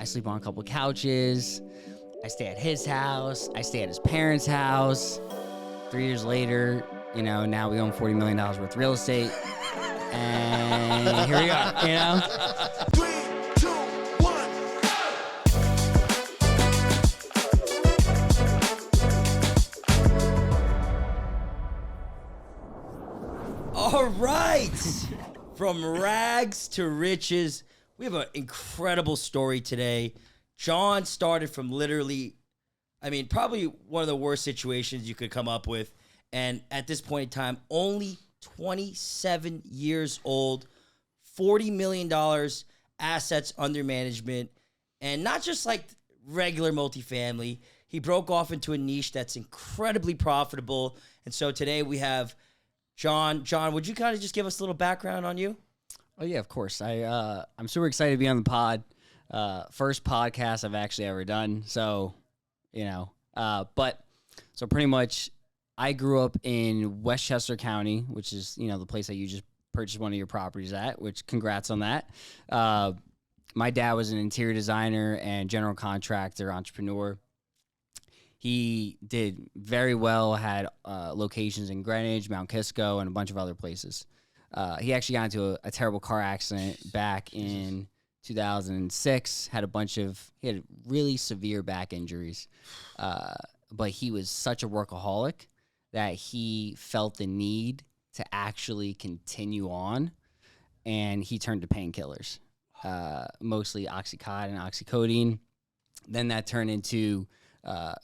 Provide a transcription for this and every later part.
I sleep on a couple couches. I stay at his house. I stay at his parents' house. 3 years later, now we own $40 million worth of real estate. And here we are, 3, 2, 1, go! All right. From rags to riches, we have an incredible story today. John started from literally, probably one of the worst situations you could come up with. And at this point in time, only 27 years old, $40 million assets under management, and not just like regular multifamily. He broke off into a niche that's incredibly profitable. And so today we have John. John, would you kind of just give us a little background on you? Oh, yeah, of course. I'm super excited to be on the pod. First podcast I've actually ever done. So, so pretty much I grew up in Westchester County, which is, the place that you just purchased one of your properties at, which congrats on that. My dad was an interior designer and general contractor, entrepreneur. He did very well, had locations in Greenwich, Mount Kisco, and a bunch of other places. He actually got into a terrible car accident back in 2006, he had really severe back injuries. But he was such a workaholic that he felt the need to actually continue on, and he turned to painkillers, mostly Oxycontin and oxycodone. Then that turned into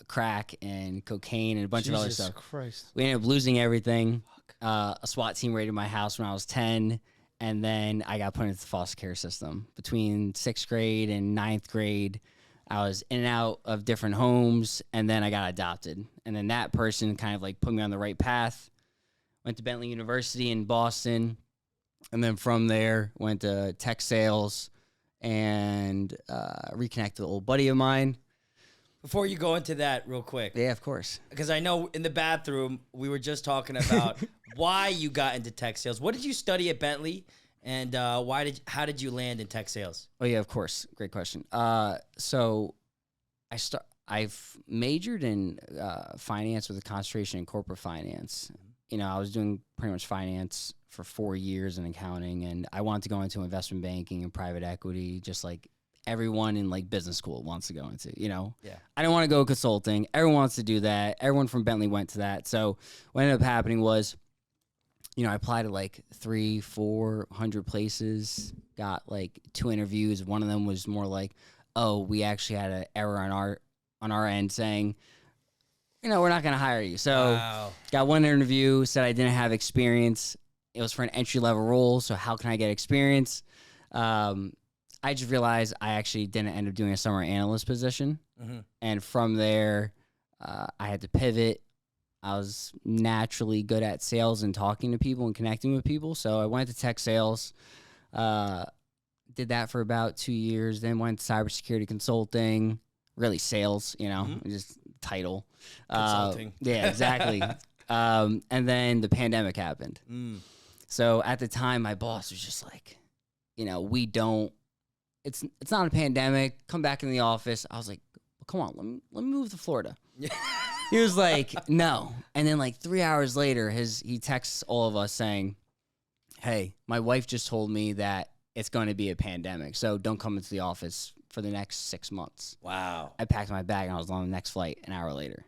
crack and cocaine and a bunch of other stuff. Christ. We ended up losing everything. A SWAT team raided my house when I was 10, and then I got put into the foster care system. Between 6th grade and 9th grade, I was in and out of different homes, and then I got adopted. And then that person kind of like put me on the right path. Went to Bentley University in Boston, and then from there went to tech sales and reconnected with an old buddy of mine. Before you go into that real quick. Yeah, of course. Because I know in the bathroom, we were just talking about why you got into tech sales. What did you study at Bentley, and how did you land in tech sales? Oh, yeah, of course. Great question. So I've majored in finance with a concentration in corporate finance. I was doing pretty much finance for 4 years in accounting, and I wanted to go into investment banking and private equity, just like everyone in like business school wants to go into, Yeah. I don't want to go consulting. Everyone wants to do that. Everyone from Bentley went to that. So what ended up happening was, I applied to like 300-400 places, got like 2 interviews. One of them was more like, oh, we actually had an error on our end saying, we're not going to hire you. So got 1 interview, said I didn't have experience. It was for an entry-level role, so how can I get experience? I just realized I actually didn't end up doing a summer analyst position. Mm-hmm. And from there, I had to pivot. I was naturally good at sales and talking to people and connecting with people. So I went to tech sales, did that for about 2 years, then went to cybersecurity consulting, really sales, just title. Consulting. Yeah, exactly. And then the pandemic happened. So at the time, my boss was just like, it's not a pandemic. Come back in the office. I was like, well, come on, let me move to Florida. He was like, no. And then like 3 hours later, he texts all of us saying, hey, my wife just told me that it's going to be a pandemic, so don't come into the office for the next 6 months. Wow. I packed my bag and I was on the next flight an hour later.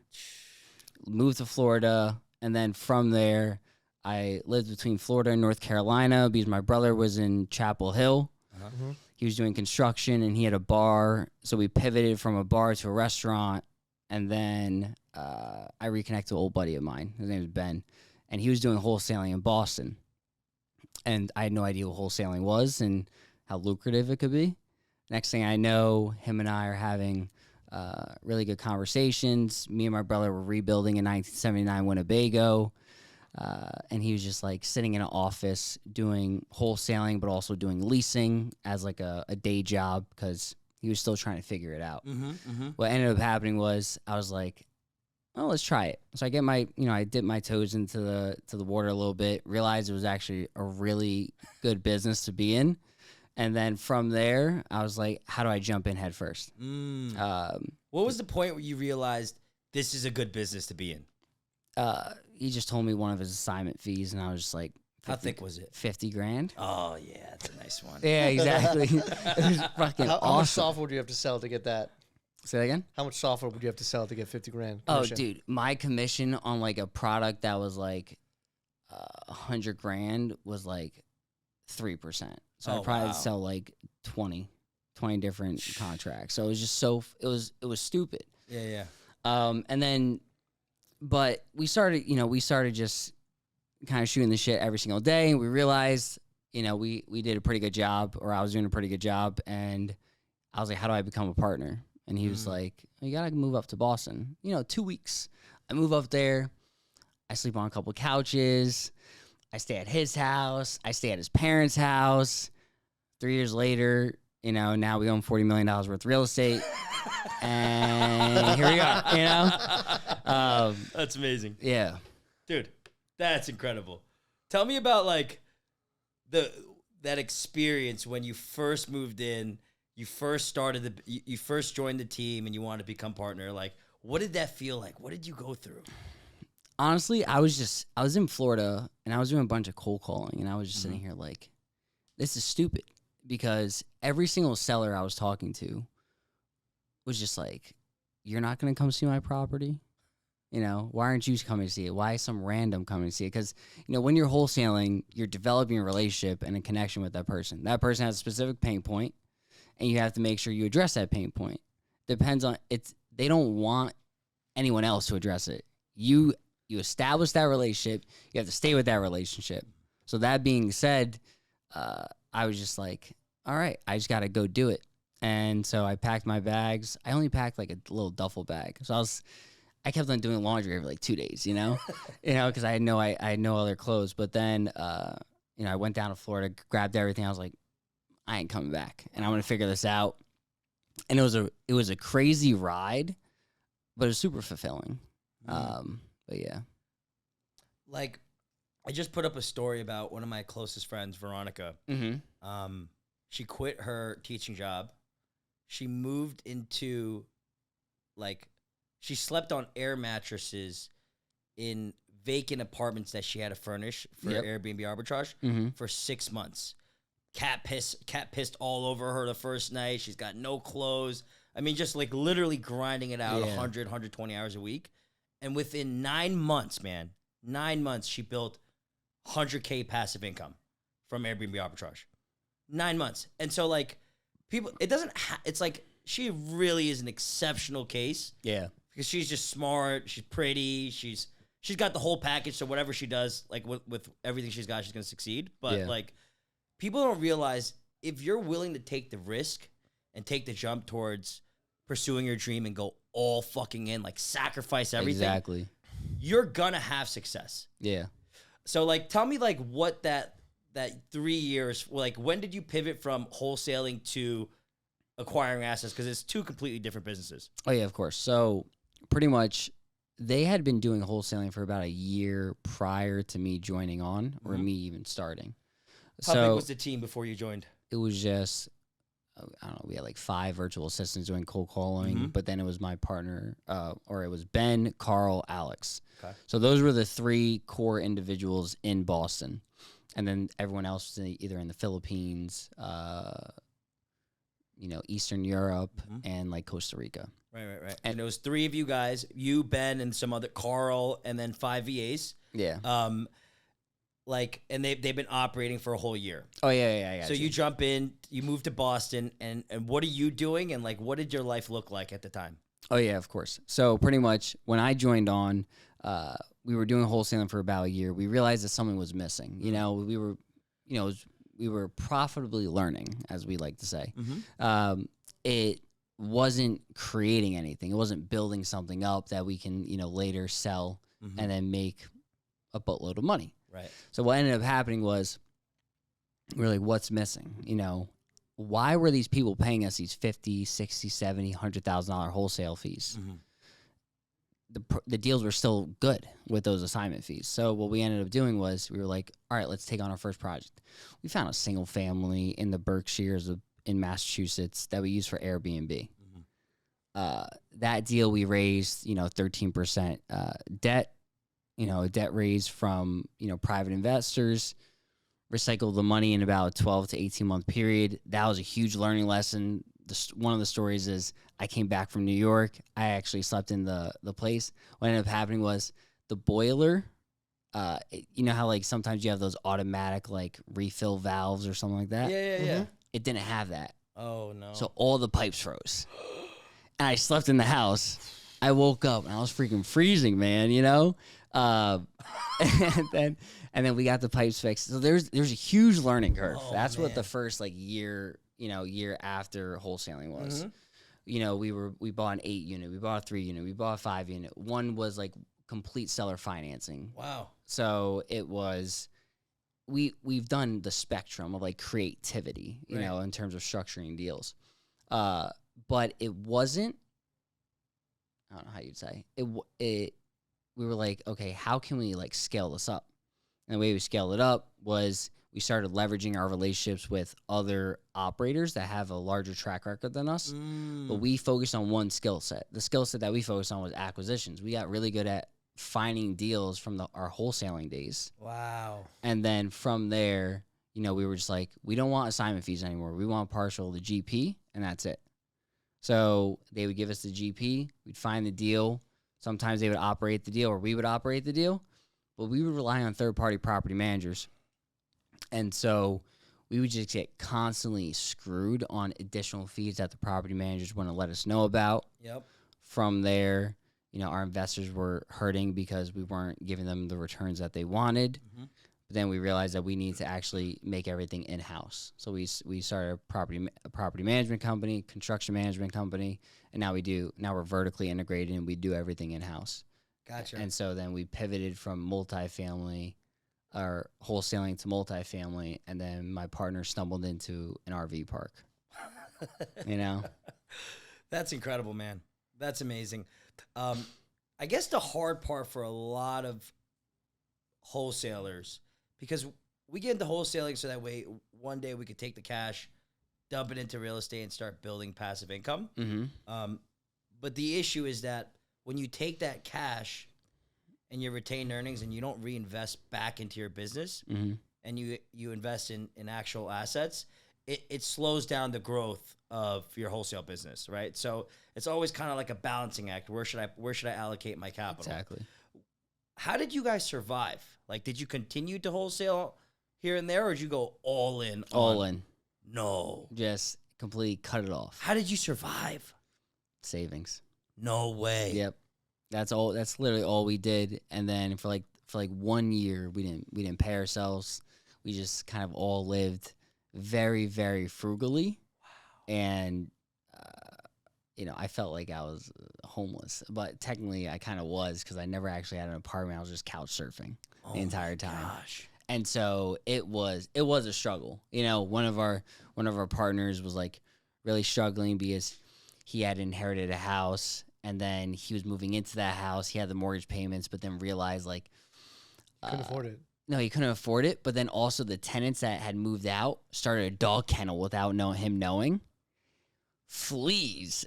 Moved to Florida, and then from there, I lived between Florida and North Carolina because my brother was in Chapel Hill. Uh-huh. He was doing construction, and he had a bar, so we pivoted from a bar to a restaurant, and then I reconnected with an old buddy of mine. His name is Ben, and he was doing wholesaling in Boston, and I had no idea what wholesaling was and how lucrative it could be. Next thing I know, him and I are having really good conversations. Me and my brother were rebuilding in 1979 Winnebago. And he was just like sitting in an office doing wholesaling, but also doing leasing as like a day job because he was still trying to figure it out. What ended up happening was I was like, oh, let's try it. So I get I dip my toes into the water a little bit, realized it was actually a really good business to be in. And then from there, I was like, how do I jump in head first? What was the point where you realized this is a good business to be in? He just told me one of his assignment fees, and I was just like, How thick was it? 50 grand. Oh, yeah, that's a nice one. Yeah, exactly. It was fucking How much awesome. software do you have to sell to get that? Say that again? How much software would you have to sell to get 50 grand? Oh, commission? dude, my commission on like a product that was like 100 grand was like 3%. So Oh, I probably wow. sell like 20 different contracts. So it was just it was stupid. Yeah. And then, but we started just kind of shooting the shit every single day. We realized, we did a pretty good job, or I was doing a pretty good job. And I was like, how do I become a partner? And he was like, you got to move up to Boston. 2 weeks. I move up there. I sleep on a couple couches. I stay at his house. I stay at his parents' house. 3 years later, now we own $40 million worth of real estate. And here we are, That's amazing. Yeah. Dude, that's incredible. Tell me about like that experience when you first moved in, you first joined the team and you wanted to become partner. Like, what did that feel like? What did you go through? Honestly, I was in Florida and I was doing a bunch of cold calling, and I was just sitting here like, this is stupid, because every single seller I was talking to was just like, you're not going to come see my property? Why aren't you coming to see it? Why is some random coming to see it? Because, when you're wholesaling, you're developing a relationship and a connection with that person. That person has a specific pain point, and you have to make sure you address that pain point. Depends on they don't want anyone else to address it. You establish that relationship. You have to stay with that relationship. So that being said, I was just like, all right, I just got to go do it. And so I packed my bags. I only packed like a little duffel bag. So I kept on doing laundry every like 2 days, because I had no other clothes. But then, I went down to Florida, grabbed everything. I was like, I ain't coming back, and I'm going to figure this out. And it was a crazy ride, but it was super fulfilling. But yeah. Like, I just put up a story about one of my closest friends, Veronica. Mm-hmm. She quit her teaching job. She moved into, she slept on air mattresses in vacant apartments that she had to furnish for Airbnb arbitrage for 6 months. Cat pissed all over her the first night. She's got no clothes. I mean, just like literally grinding it out 120 hours a week. And within 9 months, man, 9 months, she built 100K passive income from Airbnb arbitrage. 9 months. And so, like, people, it's like she really is an exceptional case. Yeah. Because she's just smart. She's pretty. She's got the whole package. So whatever she does, like with everything she's got, she's going to succeed. But like, people don't realize if you're willing to take the risk and take the jump towards pursuing your dream and go all fucking in, like sacrifice everything. Exactly. You're going to have success. Yeah. So like, tell me like what that 3 years, like when did you pivot from wholesaling to acquiring assets? Because it's two completely different businesses. Oh yeah, of course. So pretty much they had been doing wholesaling for about a year prior to me joining on, or me even starting. How big was the team before you joined? It was just, I don't know, we had like 5 virtual assistants doing cold calling, but then it was my partner, or it was Ben, Carl, Alex. Okay. So those were the 3 core individuals in Boston. And then everyone else was either in the Philippines, Eastern Europe, and like Costa Rica. Right. And it was 3 of you guys, you, Ben, and some other, Carl, and then 5 VAs. Yeah. And they've been operating for a whole year. Oh yeah. So you jump in, you move to Boston, and what are you doing? And like, what did your life look like at the time? Oh yeah, of course. So pretty much when I joined on, we were doing wholesaling for about a year. We realized that something was missing. We were profitably learning, as we like to say. It wasn't creating anything. It wasn't building something up that we can, later sell and then make a boatload of money. Right. So what ended up happening was, we're like, what's missing? Why were these people paying us these $50,000, $60,000, $70,000, $100,000 wholesale fees? the deals were still good with those assignment fees. So what we ended up doing was we were like, all right, let's take on our first project. We found a single family in the Berkshires in Massachusetts that we used for Airbnb. That deal we raised, 13% debt, debt raised from, private investors, recycled the money in about a 12 to 18 month period. That was a huge learning lesson. One of the stories is I came back from New York. I actually slept in the place. What ended up happening was the boiler, you know how like sometimes you have those automatic like refill valves or something like that? Yeah. It didn't have that. Oh, no. So all the pipes froze. And I slept in the house. I woke up and I was freaking freezing, man, and then we got the pipes fixed. So there's a huge learning curve. Oh, That's what man. the first like year after wholesaling was. Mhm. We bought an 8 unit, we bought a 3 unit, we bought a 5 unit. One was like complete seller financing. Wow. So it was we've done the spectrum of like creativity, Right. in terms of structuring deals. But it wasn't, I don't know how you'd say it. We were like, okay, how can we like scale this up? And the way we scaled it up was we started leveraging our relationships with other operators that have a larger track record than us. But we focused on one skill set. The skill set that we focused on was acquisitions. We got really good at finding deals from our wholesaling days. Wow. And then from there, we were just like, we don't want assignment fees anymore. We want partial the GP, and that's it. So they would give us the GP. We'd find the deal. Sometimes they would operate the deal or we would operate the deal. But we would rely on third-party property managers. And so we would just get constantly screwed on additional fees that the property managers wouldn't let us know about. Yep. From there, our investors were hurting because we weren't giving them the returns that they wanted. Mhm. But then we realized that we need to actually make everything in-house. So we started a property management company, construction management company, and now we're vertically integrated and we do everything in-house. Gotcha. And so then we pivoted from multifamily or wholesaling to multifamily, and then my partner stumbled into an RV park. That's incredible, man. That's amazing. I guess the hard part for a lot of wholesalers, because we get into wholesaling so that way one day we could take the cash, dump it into real estate, and start building passive income. Mm-hmm. But the issue is that when you take that cash and your retained earnings and you don't reinvest back into your business, Mm-hmm. and you invest in actual assets, it slows down the growth of your wholesale business, right? So it's always kind of like a balancing act. Where should I allocate my capital? Exactly. How did you guys survive? Like, did you continue to wholesale here and there, or did you go all in? All in. No. Just completely cut it off. How did you survive? Savings. No way. Yep. That's all. That's literally all we did. And then for like 1 year, we didn't pay ourselves. We just kind of all lived very, very frugally. Wow. And I felt like I was homeless, but technically I kind of was because I never actually had an apartment. I was just couch surfing the entire time. Gosh. And so it was a struggle. One of our partners was like really struggling because he had inherited a house and then he was moving into that house. He had the mortgage payments, but then realized like Couldn't afford it. no, he couldn't afford it. But then also the tenants that had moved out started a dog kennel without him knowing. Fleas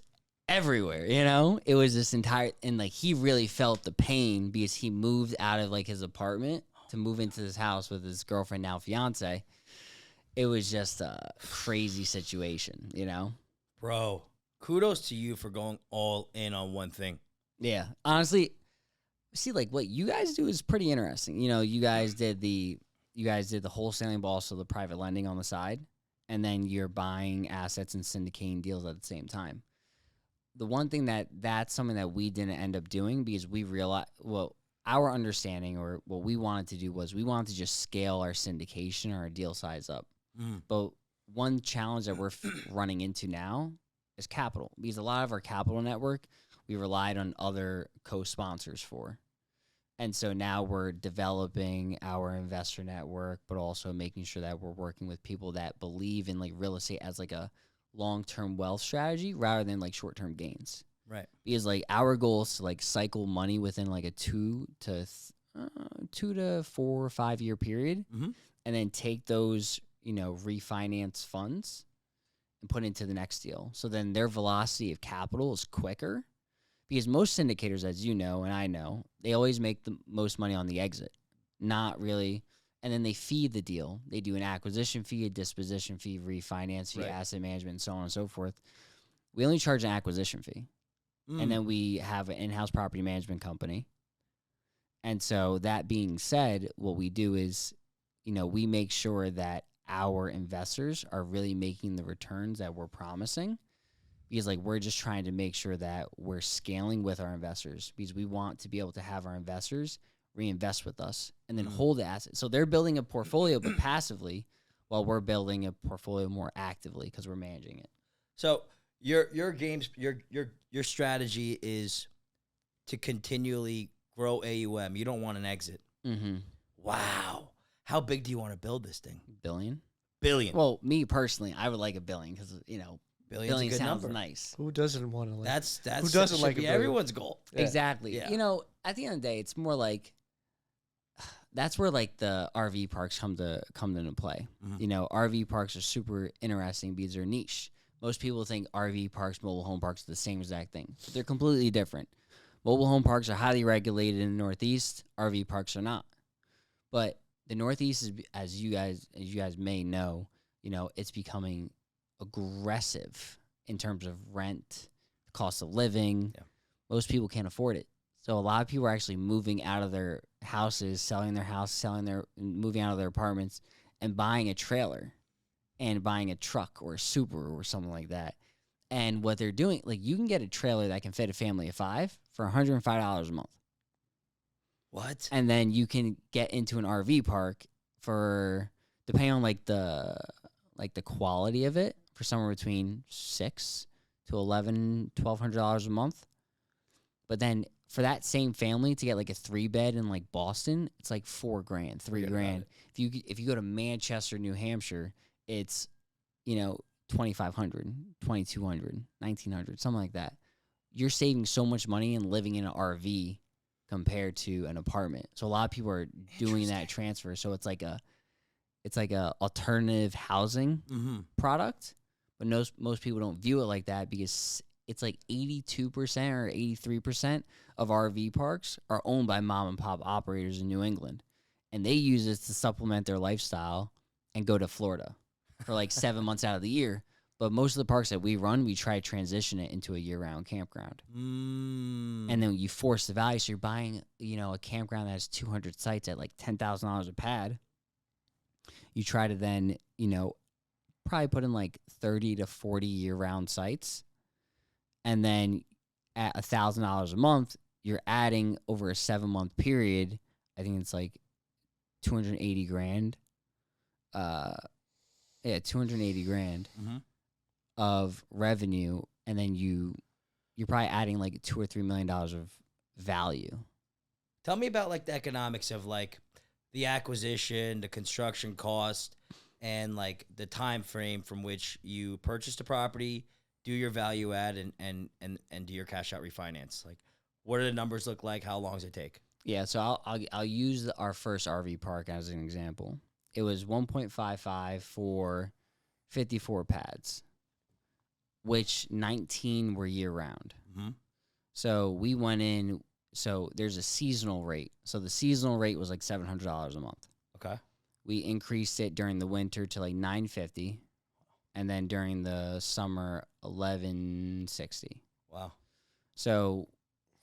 everywhere, It was this entire, and like he really felt the pain because he moved out of like his apartment to move into this house with his girlfriend, now fiance. It was just a crazy situation, Bro, kudos to you for going all in on one thing. Yeah, honestly, see, like what you guys do is pretty interesting. You guys did the wholesaling, but also the private lending on the side, and then you're buying assets and syndicating deals at the same time. The one thing that's something that we didn't end up doing because we realized, well, our understanding or what we wanted to do was we wanted to just scale our syndication or our deal size up. But one challenge that we're running into now is capital, because a lot of our capital network we relied on other co-sponsors for. And so now we're developing our investor network, but also making sure that we're working with people that believe in like real estate as like a long-term wealth strategy rather than like short-term gains. Right. Because like our goal is to like cycle money within like a 2 to 4 or 5 year period, Mm-hmm. and then take those, refinance funds and put into the next deal. So then their velocity of capital is quicker, because most syndicators, as you know and I know, they always make the most money on the exit, not really. And then they feed the deal. They do an acquisition fee, a disposition fee, refinance fee, Right. asset management, and so on and so forth. We only charge an acquisition fee. And then we have an in-house property management company. And so that being said, what we do is, we make sure that our investors are really making the returns that we're promising, because like we're just trying to make sure that we're scaling with our investors, because we want to be able to have our investors reinvest with us and then hold the assets. So they're building a portfolio but passively, while we're building a portfolio more actively because we're managing it. So your strategy is to continually grow AUM. You don't want an exit. Mm-hmm. Wow. How big do you want to build this thing? Billion? Billion. Well, me personally, I would like a billion because, Billion's billion a good sounds number. nice. Who doesn't want to like? That's Who doesn't should like a be billion? everyone's goal. Yeah. Exactly. Yeah. At the end of the day, it's more like that's where like the RV parks come into play. Mhm. RV parks are super interesting because they're niche. Most people think RV parks, mobile home parks are the same exact thing. But they're completely different. Mobile home parks are highly regulated in the Northeast. RV parks are not. But the Northeast is, as you guys may know, it's becoming aggressive in terms of rent, cost of living. Yeah. Most people can't afford it. So a lot of people are actually moving out of their houses, selling their house, moving out of their apartments, and buying a trailer and buying a truck or a Subaru or something like that. And what they're doing, like you can get a trailer that can fit a family of 5 for $105 a month. What? And then you can get into an RV park for, depending on like the quality of it, for somewhere between $600 to $1,200 a month. But then for that same family to get like a 3-bed in like Boston, it's like $4,000, $3,000. Forget about it. If you go to Manchester, New Hampshire, it's $2,500, $2,200, $1,900, something like that. You're saving so much money and living in an RV compared to an apartment. So a lot of people are doing that transfer. So it's like a alternative housing Mm-hmm. product, but most people don't view it like that, because it's like 82% or 83% of RV parks are owned by mom and pop operators in New England, and they use it to supplement their lifestyle and go to Florida for like 7 months out of the year. But most of the parks that we run, we try to transition it into a year-round campground. And then you force the value. So you're buying, a campground that has 200 sites at like $10,000 a pad. You try to then, probably put in like 30 to 40 year-round sites. And then at $1,000 a month, you're adding over a 7-month period. I think it's like $280,000. 280 grand Mm-hmm. of revenue, and then you're probably adding like $2 or $3 million of value. Tell me about like the economics of like the acquisition, the construction cost, and like the time frame from which you purchase the property, do your value add, and do your cash out refinance. Like, what do the numbers look like? How long does it take? Yeah, so I'll use our first RV park as an example. It was 1.55 for 54 pads, which 19 were year round. Mm-hmm. So we went in. So there's a seasonal rate. So the seasonal rate was like $700 a month. Okay. We increased it during the winter to like $950, and then during the summer $1,160. Wow. So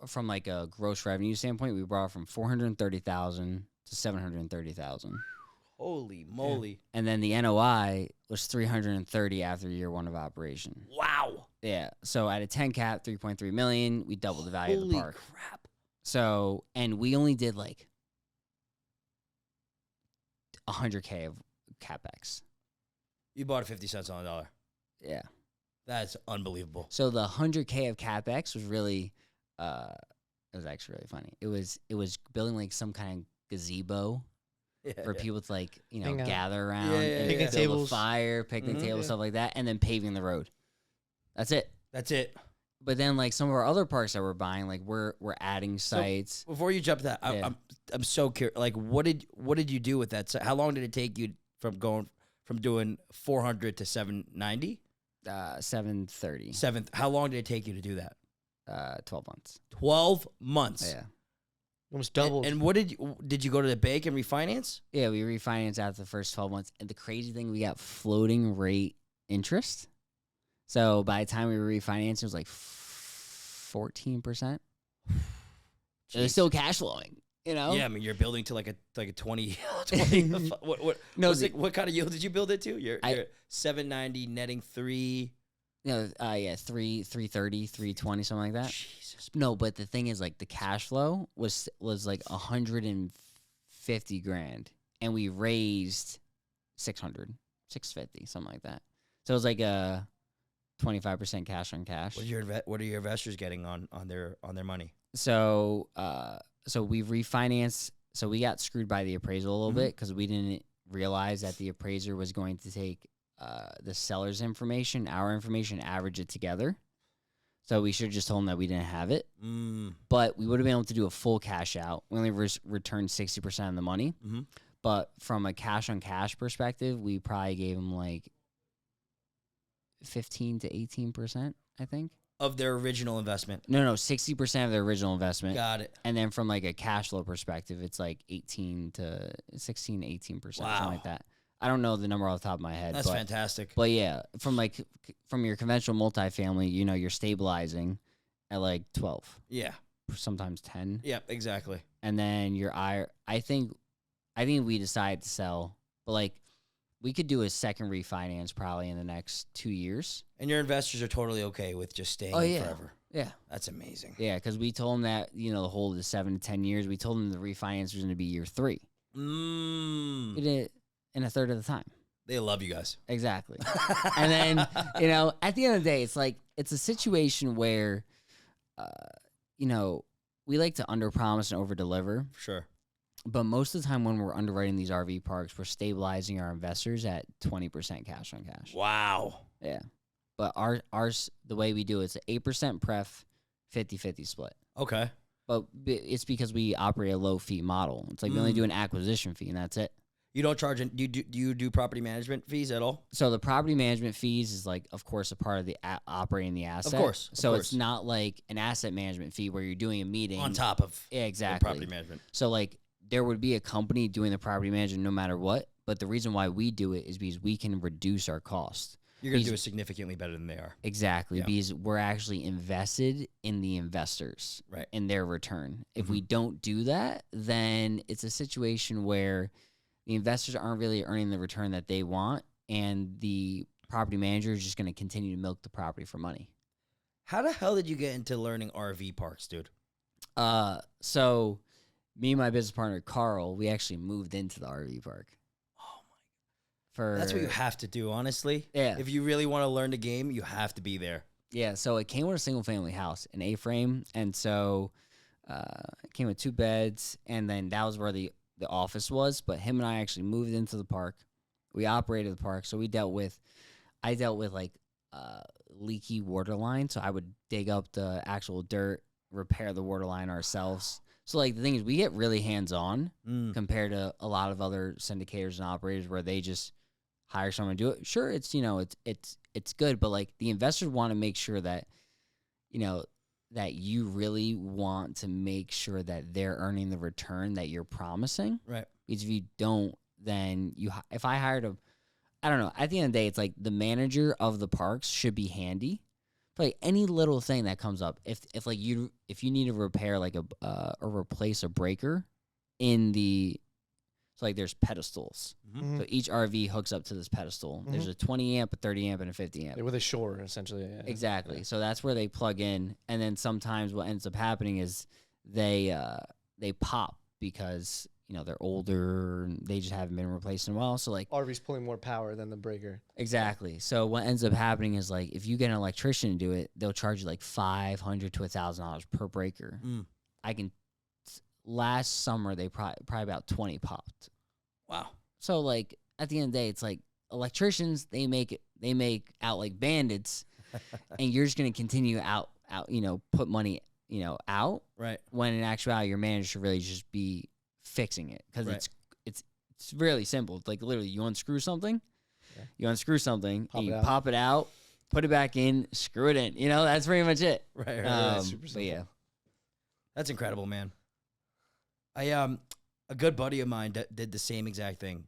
from like a gross revenue standpoint, we brought it from $430,000 to $730,000. Holy moly. And then the NOI was $330 after year 1 of operation. Wow. Yeah. So at a 10 cap, $3.3 million, we doubled the value of the park. Holy crap. So, and we only did like $100K of capex. You bought it 50 cents on a dollar. Yeah. That's unbelievable. So the $100K of capex was really, it was actually really funny. It was building like some kind of gazebo for people to like, Hang out. gather around Yeah, and Picnic build tables. a fire, picnic Mhm. tables, Yeah. stuff like that, and then paving the road. That's it. That's it. but then like some of our other parks that we're buying, like we're adding sites. Before you jump to that, Yeah. I'm so curious. Like, what did you do with that? How long did it take you from doing 400 to 790? 730. How long did it take you to do that? 12 months. 12 months. Yeah. Almost doubled. And what did you go to the bank and refinance? Yeah, we refinanced after the first 12 months. And the crazy thing, we got floating rate interest. So by the time we were refinancing, it was like 14%. It was still cash flowing, you know? Yeah, I mean, you're building to like a 20. 20 what kind of yield did you build it to? You're 790 netting 3. Yeah, 330, 320, something like that. Jesus. No, but the thing is, like, the cash flow was like 150 grand, and we raised 650, something like that. So it was like a 25% cash on cash. What are your investors getting on their money? So we refinanced. So we got screwed by the appraisal a little bit because we didn't realize that the appraiser was going to take the seller's information, our information, average it together. So we should have just told them that we didn't have it. But we would have been able to do a full cash out. We only returned 60% of the money. Mm-hmm. But from a cash on cash perspective, we probably gave them like 15 to 18%, I think. Of their original investment. No, 60% of their original investment. Got it. And then from like a cash flow perspective, it's like 18 to 16, 18%, something like that. I don't know the number off the top of my head. That's fantastic. But yeah, from your conventional multifamily, you know, you're stabilizing at like 12. Yeah. Sometimes 10. Yeah, exactly. And then I think we decided to sell, but like we could do a second refinance probably in the next 2 years. And your investors are totally okay with just staying forever. Yeah. That's amazing. Yeah, because we told them that, you know, the hold is 7 to 10 years. We told them the refinance was going to be year 3. We did it in a third of the time. They love you guys. Exactly. And then, you know, at the end of the day, it's like, it's a situation where, you know, we like to underpromise and overdeliver. Sure. But most of the time when we're underwriting these RV parks, we're stabilizing our investors at 20% cash on cash. Wow. Yeah. But ours, the way we do it, it's an 8% pref, 50-50 split. Okay. But it's because we operate a low fee model. It's like we only do an acquisition fee and that's it. You don't charge, do you do property management fees at all? So the property management fees is like, of course, a part of the operating the asset. Of course. So it's not like an asset management fee where you're doing a meeting. On top of exactly property management. So like there would be a company doing the property management no matter what. But the reason why we do it is because we can reduce our cost. You're going to do it significantly better than they are. Exactly. Yeah. Because we're actually invested in the investors. Right. In their return. If we don't do that, then it's a situation where the investors aren't really earning the return that they want, and the property manager is just going to continue to milk the property for money. How the hell did you get into learning RV parks, dude? So me and my business partner, Carl, we actually moved into the RV park. Oh, my God. That's what you have to do, honestly. Yeah. If you really want to learn the game, you have to be there. Yeah, so it came with a single-family house, an A-frame, and so it came with 2 beds, and then that was where the office was, but him and I actually moved into the park. We operated the park, so I dealt with like leaky water line, so I would dig up the actual dirt, repair the water line ourselves. So like the thing is, we get really hands-on compared to a lot of other syndicators and operators where they just hire someone to do it. Sure, it's, you know, it's good, but like the investors want to make sure that, you know, that you really want to make sure that they're earning the return that you're promising. Right. Because if you don't, then if I hired I don't know, at the end of the day, it's like the manager of the parks should be handy. But like any little thing that comes up, if you need to repair like or replace a breaker in so like there's pedestals. Mm-hmm. So each RV hooks up to this pedestal. There's a 20 amp, a 30 amp, and a 50 amp. With a shore, essentially. Yeah. Exactly. Yeah. So that's where they plug in, and then sometimes what ends up happening is they pop because, you know, they're older and they just haven't been replaced in a while. So like RV's pulling more power than the breaker. Exactly. So what ends up happening is like if you get an electrician to do it, they'll charge you like $500 to $1,000 per breaker. Last summer they probably about 20 popped. Wow. So like at the end of the day, it's like electricians, they make out like bandits, and you're just gonna continue out out, put money, out, Right. when in actuality your manager should really just be fixing it, because Right. it's really simple. It's like literally you unscrew something, Pop and you it out. pop it out, put it back in, screw it in. That's pretty much it. Right. super But simple. yeah, That's incredible, man. A good buddy of mine did the same exact thing.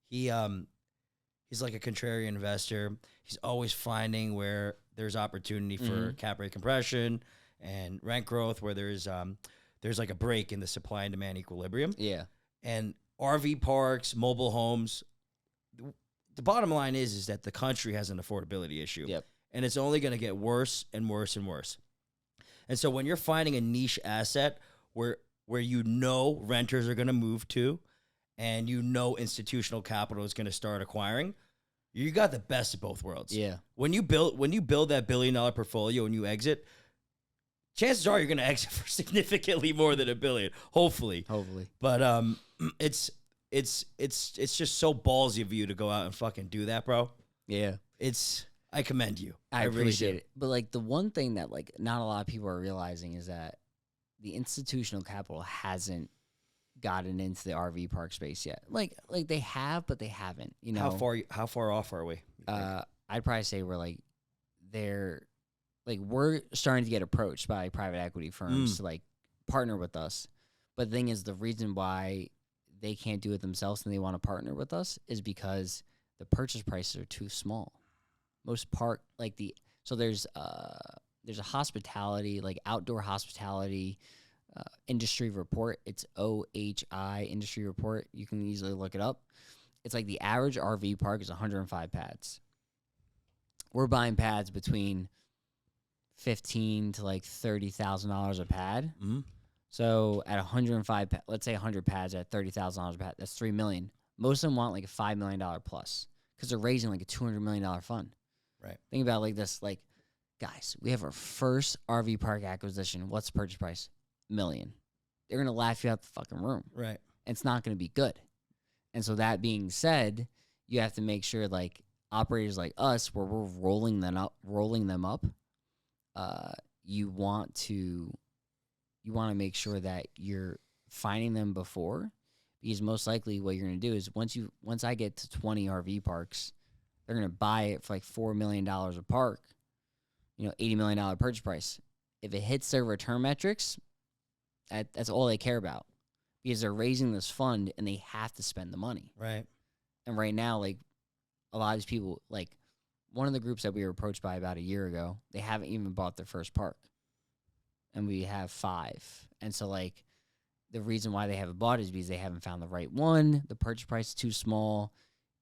He's like a contrarian investor. He's always finding where there's opportunity for cap rate compression and rent growth, where there's like a break in the supply and demand equilibrium. yeah, And RV parks, mobile homes. The bottom line is that the country has an affordability issue. Yep. And it's only going to get worse and worse and worse. And so when you're finding a niche asset where renters are going to move to, and institutional capital is going to start acquiring, you got the best of both worlds. yeah, When you build that $1 billion portfolio and you exit, chances are you're going to exit for significantly more than $1 billion, hopefully. But it's just so ballsy of you to go out and fucking do that, bro. yeah. I commend you. I really appreciate do. it. But like the one thing that like not a lot of people are realizing is that the institutional capital hasn't gotten into the RV park space yet. Like they have, but they haven't. How far off are we? I'd probably say we're starting to get approached by private equity firms to like partner with us. But the thing is, the reason why they can't do it themselves and they want to partner with us is because the purchase prices are too small. Most there's a hospitality, like outdoor hospitality industry report. It's OHI industry report. You can easily look it up. It's like the average RV park is 105 pads. We're buying pads between $15,000 to like $30,000 a pad. Mm-hmm. So at 105, let's say 100 pads at $30,000 a pad, that's $3 million. Most of them want like a $5 million plus because they're raising like a $200 million fund. Right. Think about it like this, like, guys, we have our first RV park acquisition. What's the purchase price? $1 million. They're going to laugh you out the fucking room. Right. And it's not going to be good. And so that being said, you have to make sure like operators like us, where we're rolling them up, you want to make sure that you're finding them before, because most likely what you're going to do is once I get to 20 RV parks, they're going to buy it for like $4 million a park, $80 million purchase price. If it hits their return metrics, that's all they care about, because they're raising this fund and they have to spend the money. Right. And right now, like a lot of these people, like one of the groups that we were approached by about a year ago, they haven't even bought their first park. And we have 5. And so like the reason why they haven't bought is because they haven't found the right one. The purchase price is too small,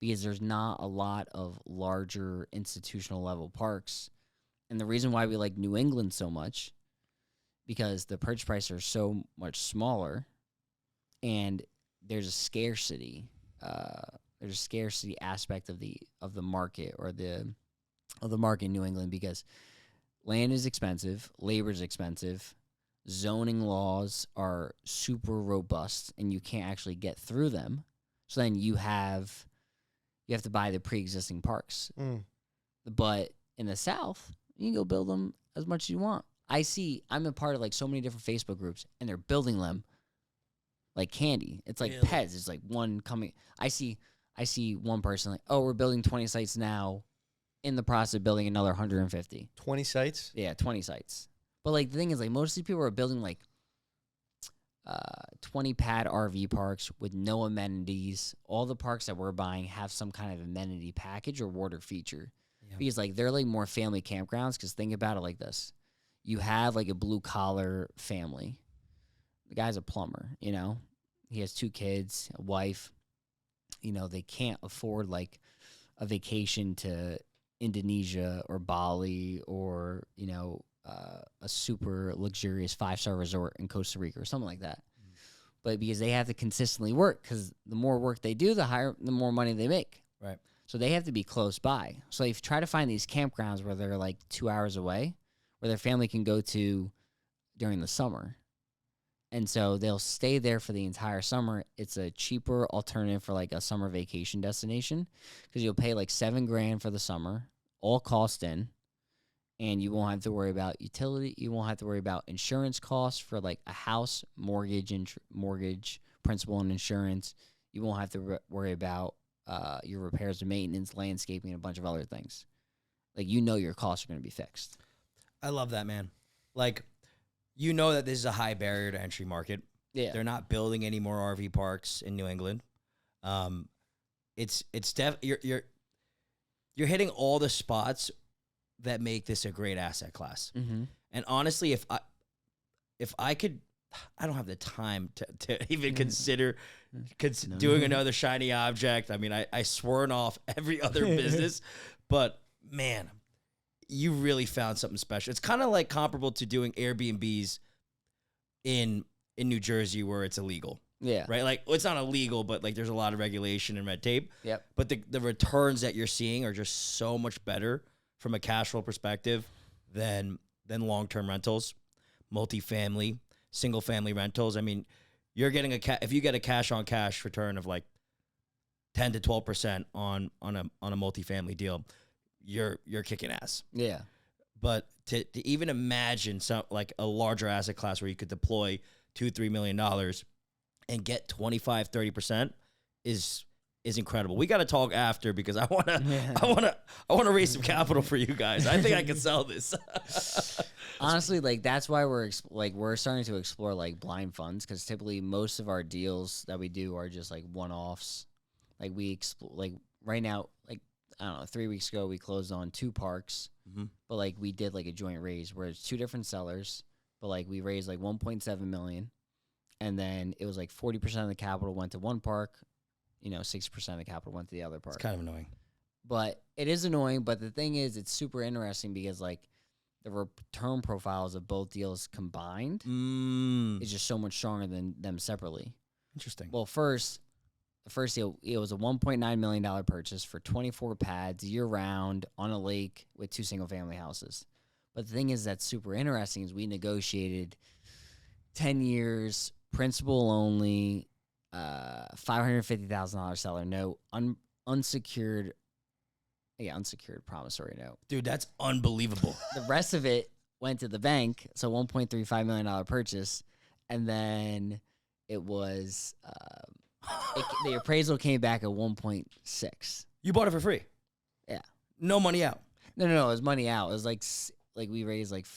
because there's not a lot of larger institutional level parks. And the reason why we like New England so much, because the purchase prices are so much smaller, and there's a scarcity. There's a scarcity aspect of the market, or the market in New England, because land is expensive, labor is expensive, zoning laws are super robust, and you can't actually get through them. So then you have to buy the pre-existing parks. But in the South, you can go build them as much as you want. I'm a part of like so many different Facebook groups, and they're building them like candy. It's like Really? pets. It's like one coming. I see one person like, oh, we're building 20 sites now, in the process of building another 150. 20 sites? Yeah, 20 sites. But like the thing is, like most of these people are building like 20 pad RV parks with no amenities. All the parks that we're buying have some kind of amenity package or water feature. Yeah. Because like they're like more family campgrounds. Because think about it like this: you have like a blue collar family. The guy's a plumber. He has 2 kids, a wife. They can't afford like a vacation to Indonesia or Bali, or a super luxurious 5-star resort in Costa Rica or something like that. But because they have to consistently work, because the more work they do, the more money they make. Right. So they have to be close by. So they try to find these campgrounds where they're like 2 hours away, where their family can go to during the summer. And so they'll stay there for the entire summer. It's a cheaper alternative for like a summer vacation destination, because you'll pay like $7,000 for the summer, all cost in, and you won't have to worry about utility. You won't have to worry about insurance costs for like a house, mortgage, principal, and insurance. You won't have to worry about your repairs and maintenance, landscaping, and a bunch of other things. Like, your costs are going to be fixed. I love that, man. Like, that this is a high barrier to entry market. Yeah. They're not building any more RV parks in New England. You're hitting all the spots that make this a great asset class. Mm-hmm. And honestly, if I could, I don't have the time to even consider doing another shiny object. I mean, I swear off every other business, but man, you really found something special. It's kind of like comparable to doing Airbnbs in New Jersey where it's illegal. Yeah. Right? Like, well, it's not illegal, but like there's a lot of regulation and red tape. Yep. But the returns that you're seeing are just so much better from a cash flow perspective than long-term rentals, multifamily, single-family rentals. I mean, you're getting if you get a cash on cash return of like 10 to 12% on a multifamily deal, you're kicking ass. Yeah. But to even imagine some like a larger asset class where you could deploy $2-3 million and get 25-30% is incredible. We got to talk after because I want to raise some capital for you guys. I think I can sell this. Honestly, like that's why we're starting to explore like blind funds, because typically most of our deals that we do are just like one-offs. Like like right now, like I don't know, 3 weeks ago we closed on 2 parks, but like we did like a joint raise where it's 2 different sellers, but like we raised like 1.7 million, and then it was like 40% of the capital went to one park, 60% of the capital went to the other park. It's kind of annoying. But it is annoying. But the thing is, it's super interesting because like the return profiles of both deals combined is just so much stronger than them separately. Interesting. Well, the first deal, it was a $1.9 million purchase for 24 pads year round on a lake with 2 single family houses. But the thing is that's super interesting is we negotiated 10 years, principal only, $550,000 seller note, unsecured promissory note. Dude, that's unbelievable. The rest of it went to the bank, so $1.35 million purchase, and then it was the appraisal came back at 1.6. You bought it for free? Yeah. No money out? No, it was money out. It was like we raised like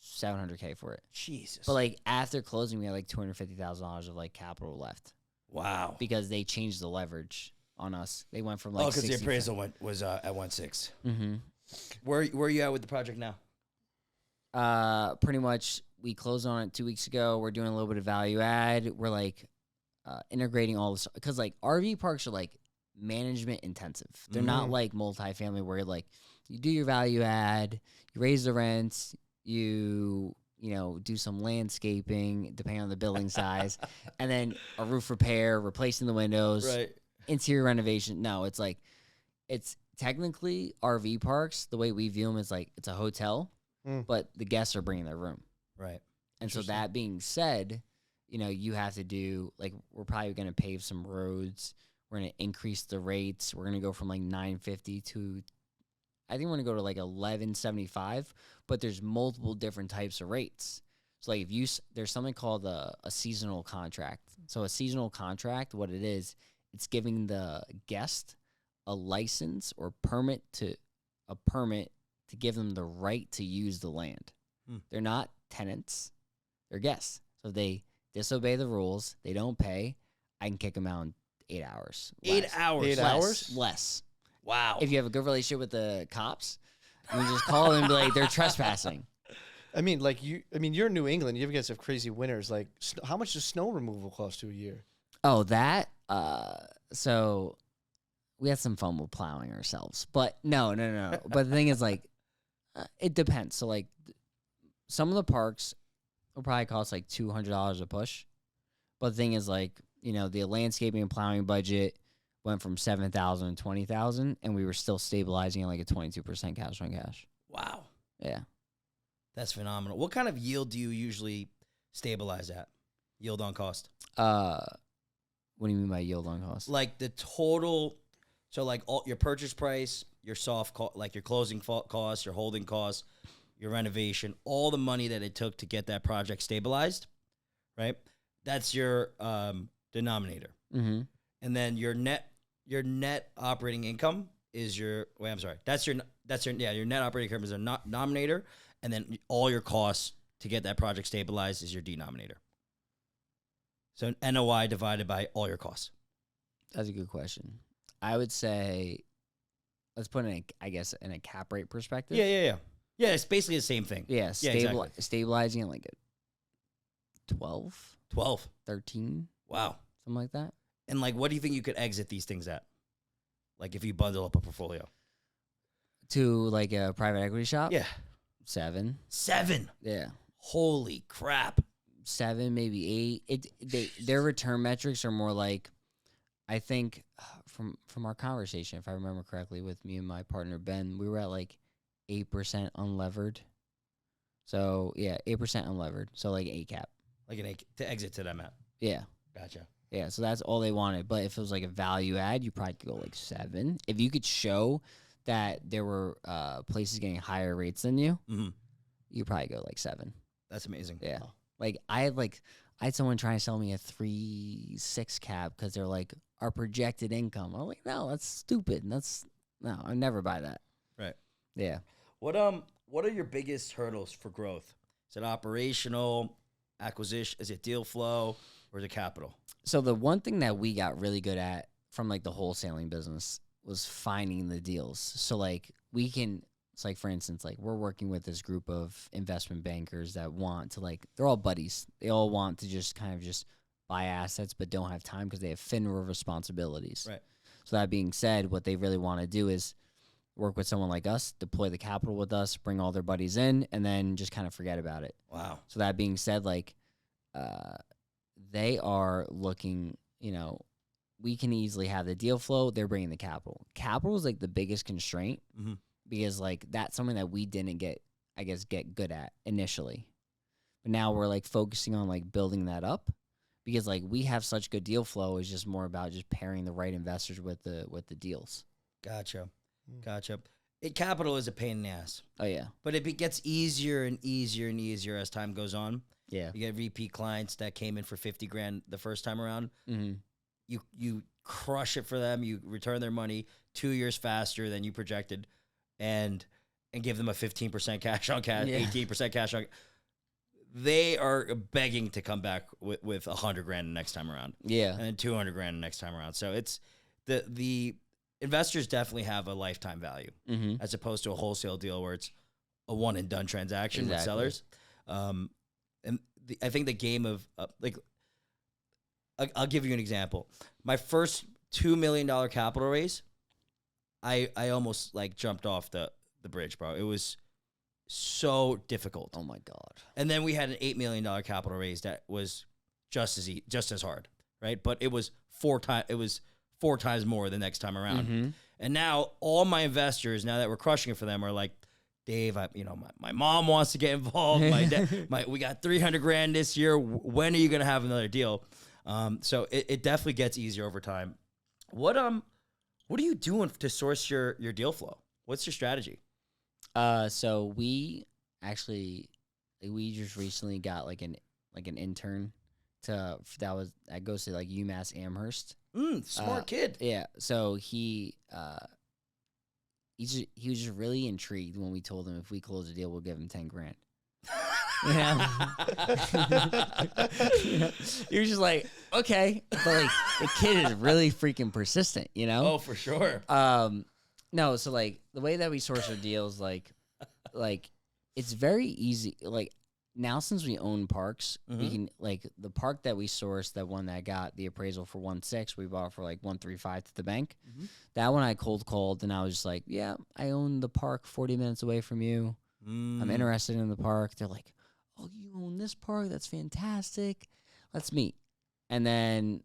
$700K for it. Jesus. But like after closing, we had like $250,000 of like capital left. Wow. Because they changed the leverage on us. They went from like because the appraisal was at 1.6. Mm-hmm. Where are you at with the project now? Pretty much we closed on it 2 weeks ago. We're doing a little bit of value add. We're like integrating all this because like RV parks are like management intensive. They're not like multifamily where like you do your value add, you raise the rents, you do some landscaping depending on the building size, and then a roof repair, replacing the windows, Right. Interior renovation. No, it's technically RV parks. The way we view them is like it's a hotel, but the guests are bringing their room. Right. And so that being said, you have to do like we're probably going to pave some roads. We're going to increase the rates. We're going to go from like $950 to I think we're going to go to like $1175, but there's multiple different types of rates. So like there's something called a seasonal contract. So a seasonal contract, what it is, it's giving the guest a license or permit to give them the right to use the land. They're not tenants, they're guests. So if they disobey the rules, they don't pay, I can kick them out in 8 hours. 8 hours. 8 hours? Less. Wow. If you have a good relationship with the cops, you just call them and be like, they're trespassing. I mean, you're in New England. You guys have crazy winters. Like, how much does snow removal cost to a year? Oh, that? So we had some fun with plowing ourselves. But no. But the thing is, like, it depends. So, like, some of the parks will probably cost, like, $200 a push. But the thing is, like, the landscaping and plowing budget went from $7,000 to $20,000, and we were still stabilizing at, like, a 22% cash on cash. Wow. Yeah. That's phenomenal. What kind of yield do you usually stabilize at? Yield on cost? What do you mean by yield on cost? Like the total, so like all your purchase price, your like your closing costs, your holding costs, your renovation, all the money that it took to get that project stabilized, right? That's your denominator. Mm-hmm. And then your net operating income is your your net operating income is a denominator, and then all your costs to get that project stabilized is your denominator. So NOI divided by all your costs. That's a good question. I would say, let's put it in a cap rate perspective. Yeah. It's basically the same thing. Yeah, exactly. Stabilizing at like a 12, 13, Wow. something like that. And like, what do you think you could exit these things at? Like if you bundle up a portfolio. To like a private equity shop? Yeah. 7. 7. Yeah. Holy crap. 7, maybe 8. Their return metrics are more like, I think from our conversation, if I remember correctly, with me and my partner Ben, we were at like 8% unlevered. So yeah, 8% unlevered. So like 8 cap. Like to exit to them at. Yeah. Gotcha. Yeah. So that's all they wanted. But if it was like a value add, you probably could go like 7. If you could show that there were places getting higher rates than you, you probably go like 7. That's amazing. Yeah. Like I had someone trying to sell me a 3.6 cap because they're like, our projected income. I'm like, no, that's stupid. No, I'd never buy that. Right. Yeah. What are your biggest hurdles for growth? Is it operational, acquisition? Is it deal flow, or is it capital? So the one thing that we got really good at from like the wholesaling business was finding the deals. So like it's like, for instance, like we're working with this group of investment bankers that want to they're all buddies. They all want to just kind of just buy assets, but don't have time because they have FINRA responsibilities. Right. So that being said, what they really want to do is work with someone like us, deploy the capital with us, bring all their buddies in, and then just kind of forget about it. Wow. So that being said, they are looking, we can easily have the deal flow. They're bringing the capital. Capital is like the biggest constraint because that's something that we didn't get good at initially. But now we're like focusing on like building that up because like we have such good deal flow. It's just more about just pairing the right investors with the deals. Gotcha. Capital is a pain in the ass. Oh yeah. But it gets easier and easier and easier as time goes on. Yeah. You get repeat clients that came in for $50,000 the first time around. Mm-hmm. You crush it for them. You return their money 2 years faster than you projected, and give them a 15% cash on cash, 18% cash on. They are begging to come back with $100,000 the next time around. Yeah. And then $200,000 the next time around. So it's the investors definitely have a lifetime value as opposed to a wholesale deal where it's a one and done transaction with sellers. I think the game of I'll give you an example. My first $2 million capital raise, I almost jumped off the bridge, bro. It was so difficult. Oh my God. And then we had an $8 million capital raise that was just as hard, right? But it was 4 times more the next time around. And now all my investors, now that we're crushing it for them, are like, Dave, my mom wants to get involved. We got $300,000 this year. When are you going to have another deal? So it definitely gets easier over time. What are you doing to source your deal flow? What's your strategy? So we just recently got an intern that goes to UMass Amherst. Smart kid. Yeah. So he was just really intrigued when we told him if we close a deal, we'll give him $10,000. He was just like, okay, but the kid is really freaking persistent, Oh, for sure. No, so the way that we source our deals, it's very easy. Now since we own parks, we can the park that we sourced, that one that got the appraisal for 1.6, we bought for 1.35 to the bank. That one I cold called and I was just like, yeah, I own the park 40 minutes away from you. I'm interested in the park. They're like, oh, you own this park? That's fantastic. Let's meet. And then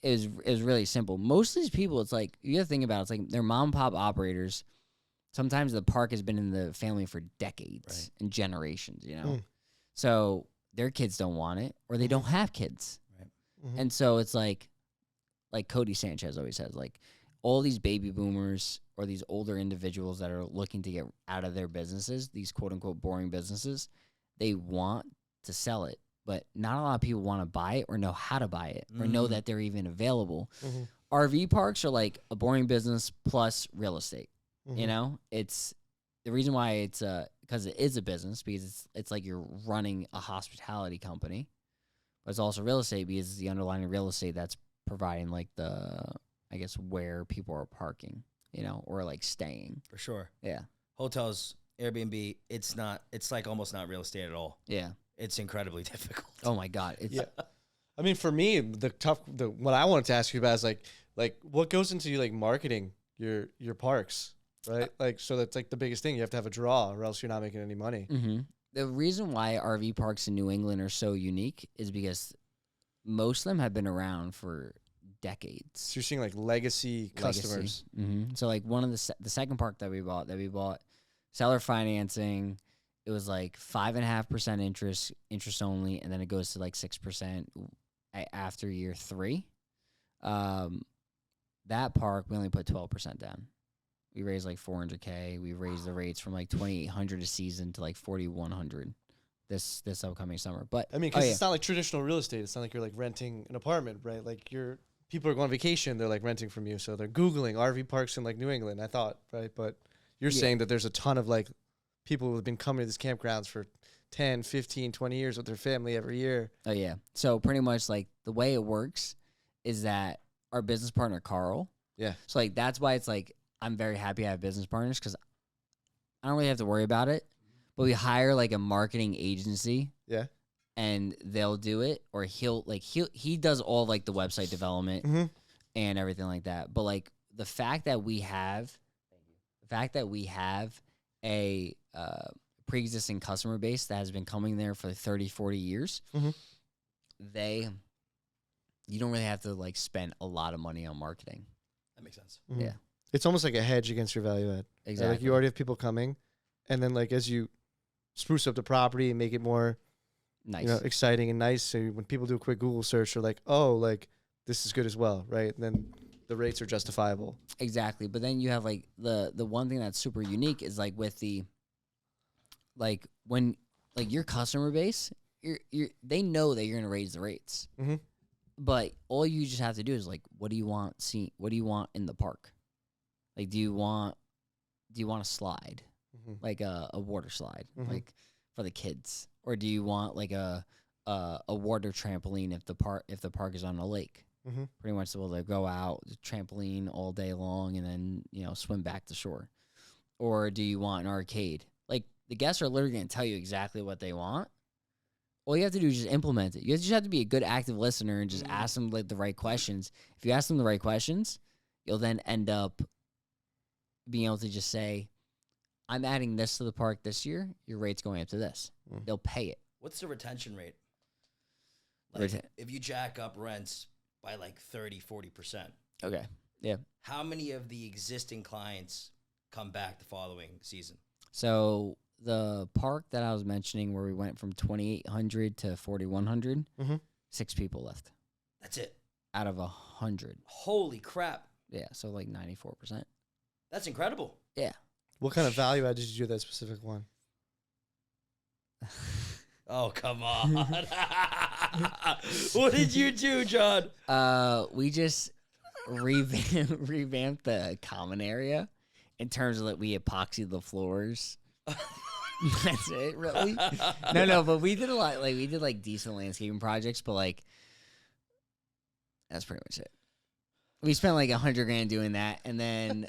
it was really simple. Most of these people, it's you got to think about it, it's they're mom and pop operators. Sometimes the park has been in the family for decades and generations, So their kids don't want it or they don't have kids. Right. And so it's like Cody Sanchez always says, all these baby boomers or these older individuals that are looking to get out of their businesses, these quote unquote boring businesses, they want to sell it, but not a lot of people want to buy it or know how to buy it or know that they're even available. RV parks are like a boring business plus real estate. You know, it's the reason why it's because it is a business, because it's like you're running a hospitality company, but it's also real estate because it's the underlying real estate that's providing like the, I guess, where people are parking, you know, or like staying. For sure. Yeah. Hotels, Airbnb, it's like almost not real estate at all. Yeah. It's incredibly difficult. Oh my God. It's I mean, for me, what I wanted to ask you about is like what goes into like marketing your parks, right? Like, so that's like the biggest thing. You have to have a draw, or else you're not making any money. The reason why RV parks in New England are so unique is because most of them have been around for decades. So you're seeing like legacy customers. So like one of the second park that we bought seller financing. It was like 5.5% interest only, and then it goes to like 6% after year 3. That park we only put 12% down. We raised like $400K. We raised the rates from like $2,800 a season to like $4,100 this upcoming summer. But I mean, because it's not like traditional real estate. It's not like you're like renting an apartment, right? Like people are going on vacation, they're like renting from you, so they're Googling RV parks in like New England. I thought, right? But you're saying that there's a ton of like people who have been coming to these campgrounds for 10, 15, 20 years with their family every year. Oh, yeah. So pretty much like the way it works is that our business partner, Carl. Yeah. So like that's why it's like I'm very happy I have business partners because I don't really have to worry about it. But we hire like a marketing agency. Yeah. And they'll do it, or he does all like the website development and everything like that. But like the fact that we have a pre-existing customer base that has been coming there for 30, 40 years, you don't really have to like spend a lot of money on marketing. That makes sense. Yeah. It's almost like a hedge against your value add. Exactly. Like you already have people coming, and then like as you spruce up the property and make it more Nice. you know, exciting and nice, so when people do a quick Google search, they're like, oh, like this is good as well, right? And then the rates are justifiable. Exactly. But then you have like the one thing that's super unique is like with the like when like your customer base, they know that you're gonna raise the rates. But all you just have to do is like, what do you want in the park? Like, do you want a slide, like a water slide, like for the kids, or do you want like a water trampoline if the park is on a lake? Pretty much, so they'll go out trampoline all day long and then swim back to shore. Or do you want an arcade? Like the guests are literally going to tell you exactly what they want. All you have to do is just implement it. You just have to be a good active listener and just ask them like the right questions. If you ask them the right questions, you'll then end up being able to just say, I'm adding this to the park this year. Your rate's going up to this. They'll pay it. What's the retention rate? Like if you jack up rents by like 30, 40%. Okay. Yeah. How many of the existing clients come back the following season? So the park that I was mentioning where we went from 2,800 to 4,100, 6 people left. That's it. Out of 100. Holy crap. Yeah. So like 94%. That's incredible. Yeah. What kind of value add did you do that specific one? Oh, come on. What did you do, John? We just revamped the common area in terms of that we epoxied the floors. That's it, really? No, but we did a lot. Like we did like decent landscaping projects, but like that's pretty much it. We spent like $100,000 doing that, and then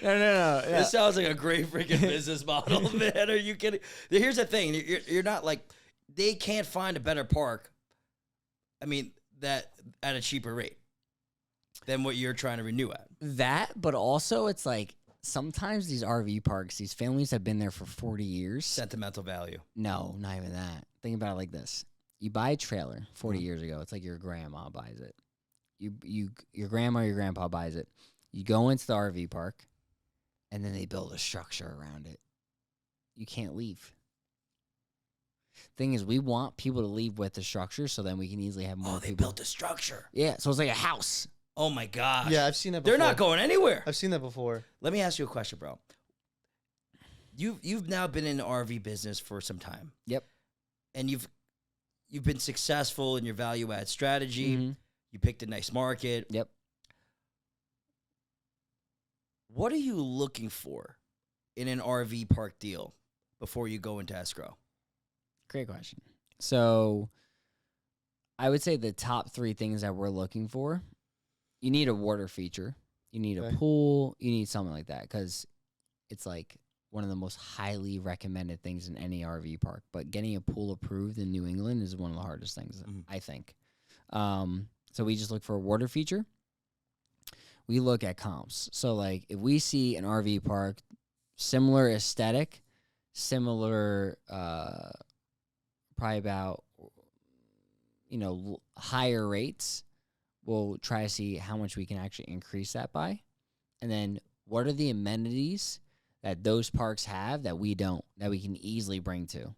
No. This sounds like a great freaking business model, man. Are you kidding? Here's the thing. You're not like, they can't find a better park, I mean, that at a cheaper rate than what you're trying to renew at. That, but also it's like, sometimes these RV parks, these families have been there for 40 years. Sentimental value. No, not even that. Think about it like this. You buy a trailer 40 years ago. It's like your grandma buys it. Your grandma or your grandpa buys it. You go into the RV park, and then they build a structure around it. You can't leave. Thing is, we want people to leave with the structure, so then we can easily have more Oh, they people. built a structure. Yeah, so it's like a house. Oh my gosh. Yeah, I've seen that before. They're not going anywhere. I've seen that before. Let me ask you a question, bro. You've now been in the RV business for some time. Yep. And you've been successful in your value add strategy. Mhm. You picked a nice market. Yep. What are you looking for in an RV park deal before you go into escrow? Great question. So I would say the top 3 things that we're looking for, you need a water feature, you need a Okay. pool, you need something like that, because it's like one of the most highly recommended things in any RV park. But getting a pool approved in New England is one of the hardest things, I think. So we just look for a water feature. We look at comps. So like if we see an RV park, similar aesthetic, similar, probably about, higher rates, we'll try to see how much we can actually increase that by. And then what are the amenities that those parks have that we don't, that we can easily bring to?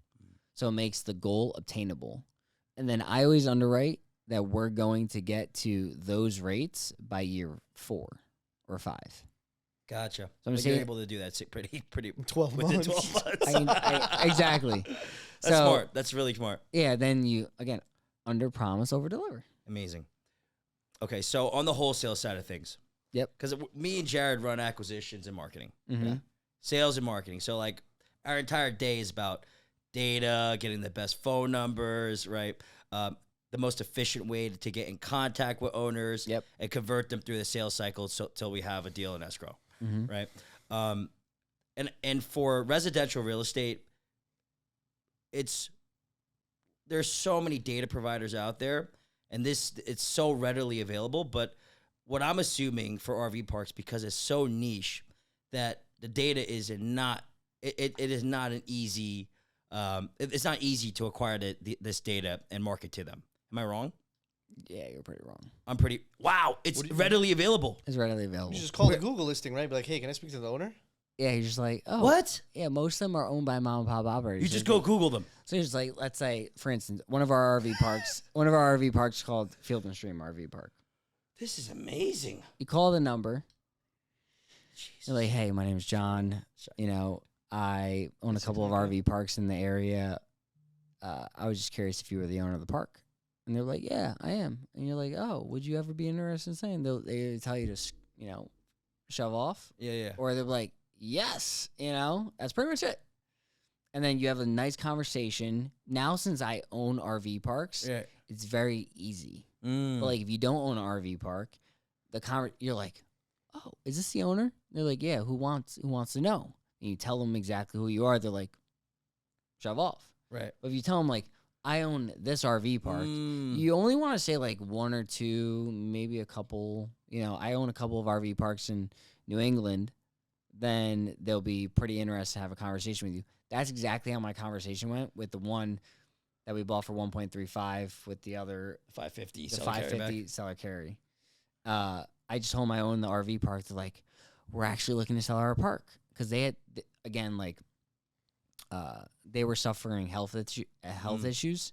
So it makes the goal obtainable. And then I always underwrite that we're going to get to those rates by year 4 or 5. Gotcha. So I'm But saying- you're able to do that pretty 12 within months. 12 months. Exactly. That's So, smart. That's really smart. Yeah, then you, again, under promise, over deliver. Amazing. Okay, so on the wholesale side of things. Yep. Because me and Jared run acquisitions and marketing. Mm-hmm. Sales and marketing. So like our entire day is about data, getting the best phone numbers, right? The most efficient way to get in contact with owners. Yep. And convert them through the sales cycle till we have a deal in escrow, Mm-hmm. right? And for residential real estate, there's so many data providers out there, and it's so readily available. But what I'm assuming for RV parks, because it's so niche, that the data is not it is not an easy it's not easy to acquire this data and market to them. Am I wrong? Yeah, you're pretty wrong. I'm pretty wow. It's readily available. It's readily available. You just call the Google listing, right? Be like, hey, can I speak to the owner? Yeah, you're just like, oh. What? Yeah, most of them are owned by mom and pop operators. You just go Google them. So it's like, let's say, for instance, one of our RV parks called Field and Stream RV Park. This is amazing. You call the number. Jesus. You're like, hey, my name's John. I own a couple of RV parks in the area. I was just curious if you were the owner of the park. And they're like, yeah, I am. And you're like, oh, would you ever be interested in saying? They tell you to, shove off. Yeah. Or they're like, yes, that's pretty much it. And then you have a nice conversation. Now, since I own RV parks, Yeah. it's very easy. Mm. But like, if you don't own an RV park, you're like, oh, is this the owner? They're like, yeah. Who wants to know? And you tell them exactly who you are. They're like, shove off. Right. But if you tell them like, I own this RV park, you only want to say like 1 or 2, maybe a couple. I own a couple of RV parks in New England. Then they'll be pretty interested to have a conversation with you. That's exactly how my conversation went with the one that we bought for 1.35 with the other 550. the 550 seller carry. I just told my own the RV park. They're like, we're actually looking to sell our park because they had they were suffering health issues,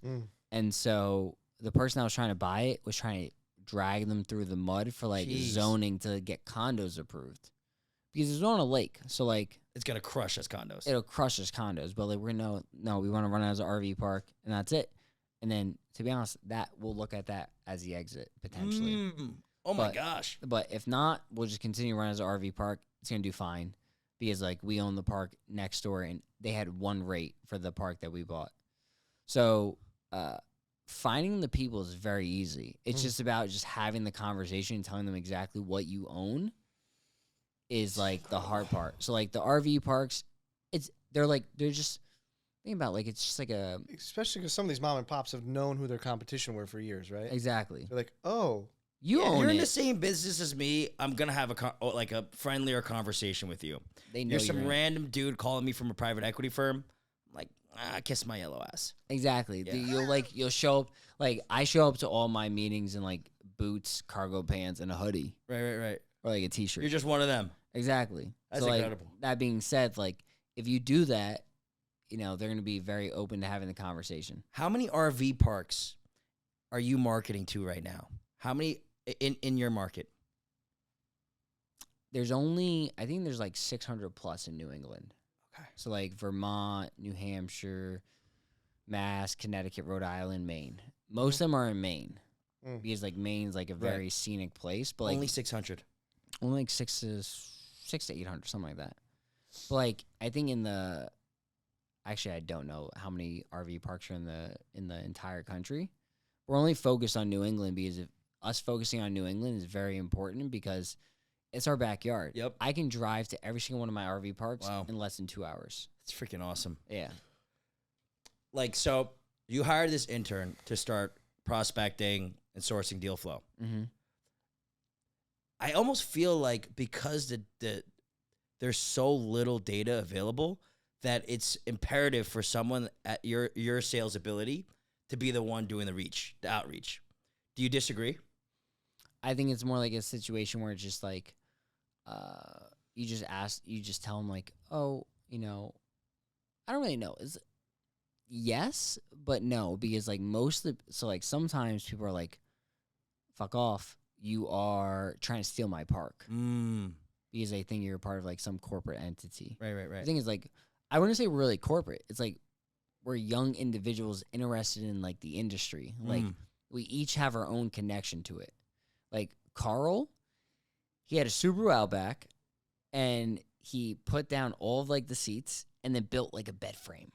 and so the person that was trying to buy it was trying to drag them through the mud for like Jeez. zoning to get condos approved because it's on a lake, so like It's gonna crush us condos. it'll crush us condos. But like we want to run it as an RV park, and that's it. And then to be honest, that we'll look at that as the exit potentially. Oh my But- gosh. But if not, we'll just continue running as an RV park. It's gonna do fine because like we own the park next door, and they had one rate for the park that we bought. So finding the people is very easy. It's just about just having the conversation and telling them exactly what you own is like the hard part. So like the RV parks, they're just think about like it's just like a Especially because some of these mom and pops have known who their competition were for years, right? exactly. They're like, oh, You own You're in it. the same business as me. I'm gonna have a friendlier conversation with you. They know You're some in it. random dude calling me from a private equity firm. I'm like, kiss my yellow ass. Exactly. Yeah. You'll show up like I show up to all my meetings in like boots, cargo pants, and a hoodie Right. or like a t-shirt. You're just one of them. Exactly. That's so, like, incredible. that being said, like if you do that, they're going to be very open to having the conversation. How many RV parks are you marketing to right now? How many in your market? I think there's like 600 plus in New England. Okay. So like Vermont, New Hampshire, Mass, Connecticut, Rhode Island, Maine. Most of them are in Maine because like Maine's like a very scenic place. But like Only 600. only like 600 to 800, something like that. But like I think actually I don't know how many RV parks are in the entire country. We're only focused on New England because us focusing on New England is very important because it's our backyard. Yep. I can drive to every single one of my RV parks Wow. in less than 2 hours. It's freaking awesome. Yeah. Like, so you hired this intern to start prospecting and sourcing deal flow. Mm-hmm. I almost feel like because there's so little data available that it's imperative for someone at your sales ability to be the one doing the outreach. Do you disagree? I think it's more like a situation where it's just like, you just tell them like, oh, I don't really know. Yes, but no, because like sometimes people are like, fuck off. You are trying to steal my park because they think you're a part of like some corporate entity. Right. The thing is like, I wouldn't say we're really corporate. It's like we're young individuals interested in like the industry. Like we each have our own connection to it. Like Carl, he had a Subaru Outback and he put down all of like the seats and then built like a bed frame.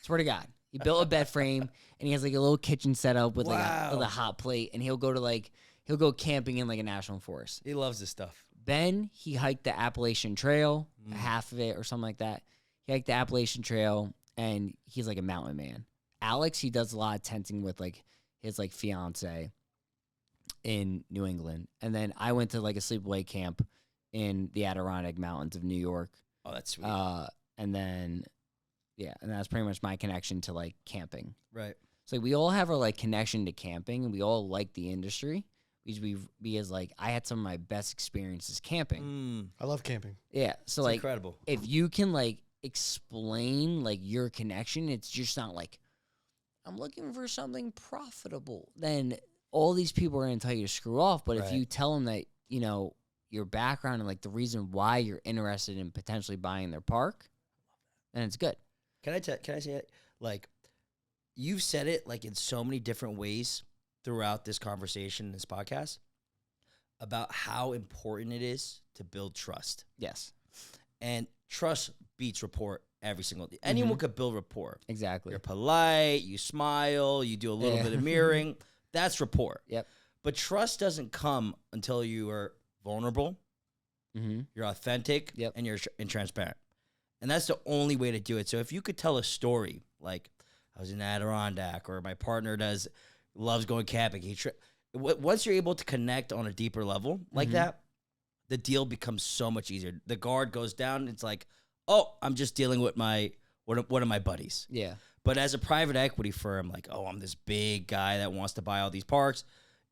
Swear to God. He built a bed frame and he has like a little kitchen set up with like a hot plate, and he'll go camping in like a national forest. He loves this stuff. Ben, he hiked the Appalachian Trail, half of it or something like that. He hiked the Appalachian Trail and he's like a mountain man. Alex, he does a lot of tenting with like his like fiance in New England. And then I went to like a sleepaway camp in the Adirondack Mountains of New York. Oh, that's sweet. And then, and that's pretty much my connection to like camping. Right. So like, we all have our like connection to camping, and we all like the industry because like I had some of my best experiences camping. I love camping. Yeah. So It's like incredible. if you can like explain like your connection, it's just not like I'm looking for something profitable. Then all these people are going to tell you to screw off. But if you tell them that, your background and like the reason why you're interested in potentially buying their park, then it's good. Can I say it? Like, you've said it like in so many different ways throughout this conversation, this podcast, about how important it is to build trust. Yes. And trust beats rapport every single day. Anyone could build rapport. Exactly. You're polite, you smile, you do a little bit of mirroring. That's rapport. Yep. But trust doesn't come until you are vulnerable, you're authentic, and you're transparent. And that's the only way to do it. So if you could tell a story, like I was in Adirondack, or my partner loves going camping. Once you're able to connect on a deeper level like that, the deal becomes so much easier. The guard goes down. It's like, oh, I'm just dealing with one of my buddies. Yeah. But as a private equity firm, like, oh, I'm this big guy that wants to buy all these parks.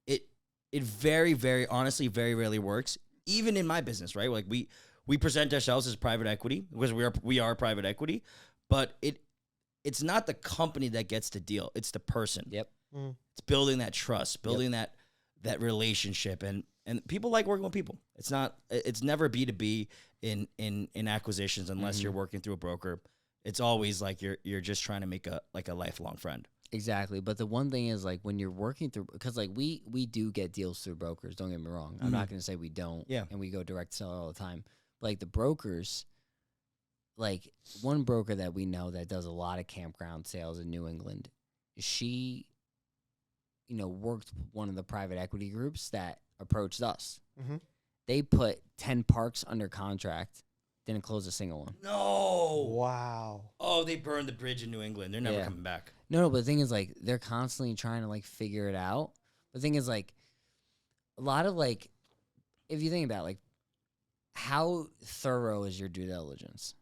It very, very honestly, very rarely works. Even in my business, right? Like we present ourselves as private equity because we are private equity, but it's not the company that gets the deal. It's the person. Yep. It's building that trust, building that relationship, and people like working with people. It's never B2B in acquisitions unless you're working through a broker. It's always like you're just trying to make a lifelong friend. Exactly. But the one thing is like when you're working through, because like we do get deals through brokers. Don't get me wrong. I'm not going to say we don't. Yeah. And we go direct sell all the time. But like the brokers, like one broker that we know that does a lot of campground sales in New England, she, worked with one of the private equity groups that approached us. They put 10 parks under contract, didn't close a single one. No. Wow. Oh, they burned the bridge in New England. They're never coming back. No, but the thing is, like, they're constantly trying to, like, figure it out. The thing is, like, a lot of, like, if you think about, like, how thorough is your due diligence?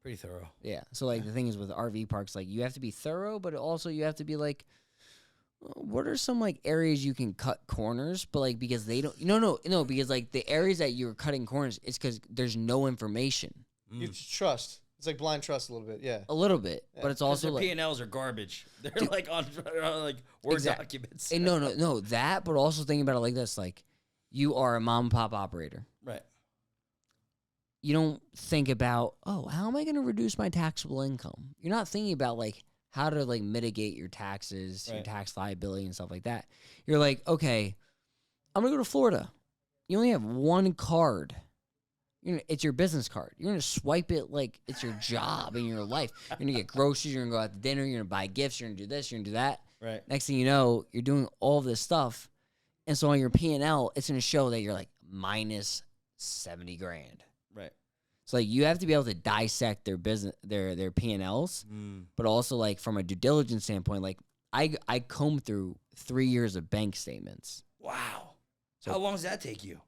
Pretty thorough. Yeah. So, like, the thing is with RV parks, like, you have to be thorough, but also you have to be, like, what are some, like, areas you can cut corners? But, like, because they don't, because, like, the areas that you're cutting corners, it's because there's no information. You have to trust. It's like blind trust a little bit. Yeah. a little bit, Yeah. but it's 'Cause also their like P&Ls are garbage. They're like on like Word Exact- documents. and no, that, but also thinking about it like this, like you are a mom and pop operator. Right. You don't think about, oh, how am I going to reduce my taxable income? You're not thinking about like how to like mitigate your taxes, your Right. tax liability and stuff like that. You're like, okay, I'm going to go to Florida. You only have one card. It's your business card. You're going to swipe it like it's your job in your life. You're going to get groceries. You're going to go out to dinner. You're going to buy gifts. You're going to do this. You're going to do that. Right. Next thing you know, you're doing all this stuff. And so on your P&L, it's going to show that you're like minus 70 grand. Right. So like you have to be able to dissect their business, their P&Ls, but also like from a due diligence standpoint, like I comb through 3 years of bank statements, Wow. So- How long does that take you?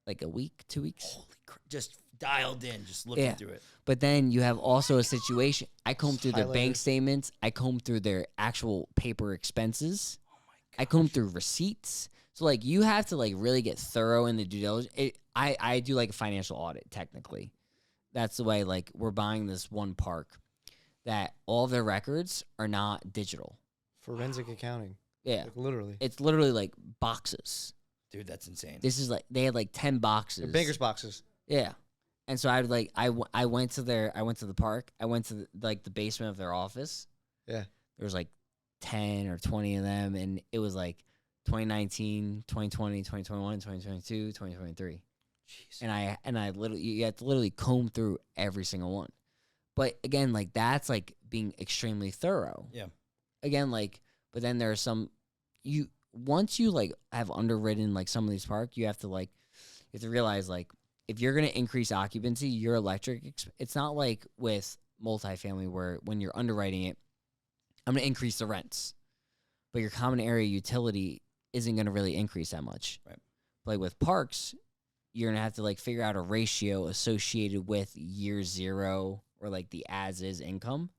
like a week, 2 weeks. Holy crap. Just dialed in, just looking Yeah. through it. But then you have also a situation. I comb through their bank Highlighted. statements. I comb through their actual paper expenses. Oh my God. I comb through receipts. So like you have to like really get thorough in the due diligence. I do like a financial audit technically. That's the way like we're buying this one park that all their records are not digital. Forensic accounting. Yeah. Like literally. It's literally like boxes. Dude, that's insane. This is like they had like 10 boxes. They're bankers boxes. Yeah. And so I went to the park. I went to the basement of their office. Yeah. There was like 10 or 20 of them and it was like 2019, 2020, 2021, 2022, 2023. Jeez. And I literally you have to literally comb through every single one. But again, like that's like being extremely thorough. Yeah. Again, like but then there are some once you like have underwritten like some of these parks, you have to realize like if you're going to increase occupancy, your electric it's not like with multifamily where when you're underwriting it, I'm going to increase the rents. But your common area utility isn't going to really increase that much. Right. Like with parks, you're going to have to like figure out a ratio associated with year 0 or like the as is income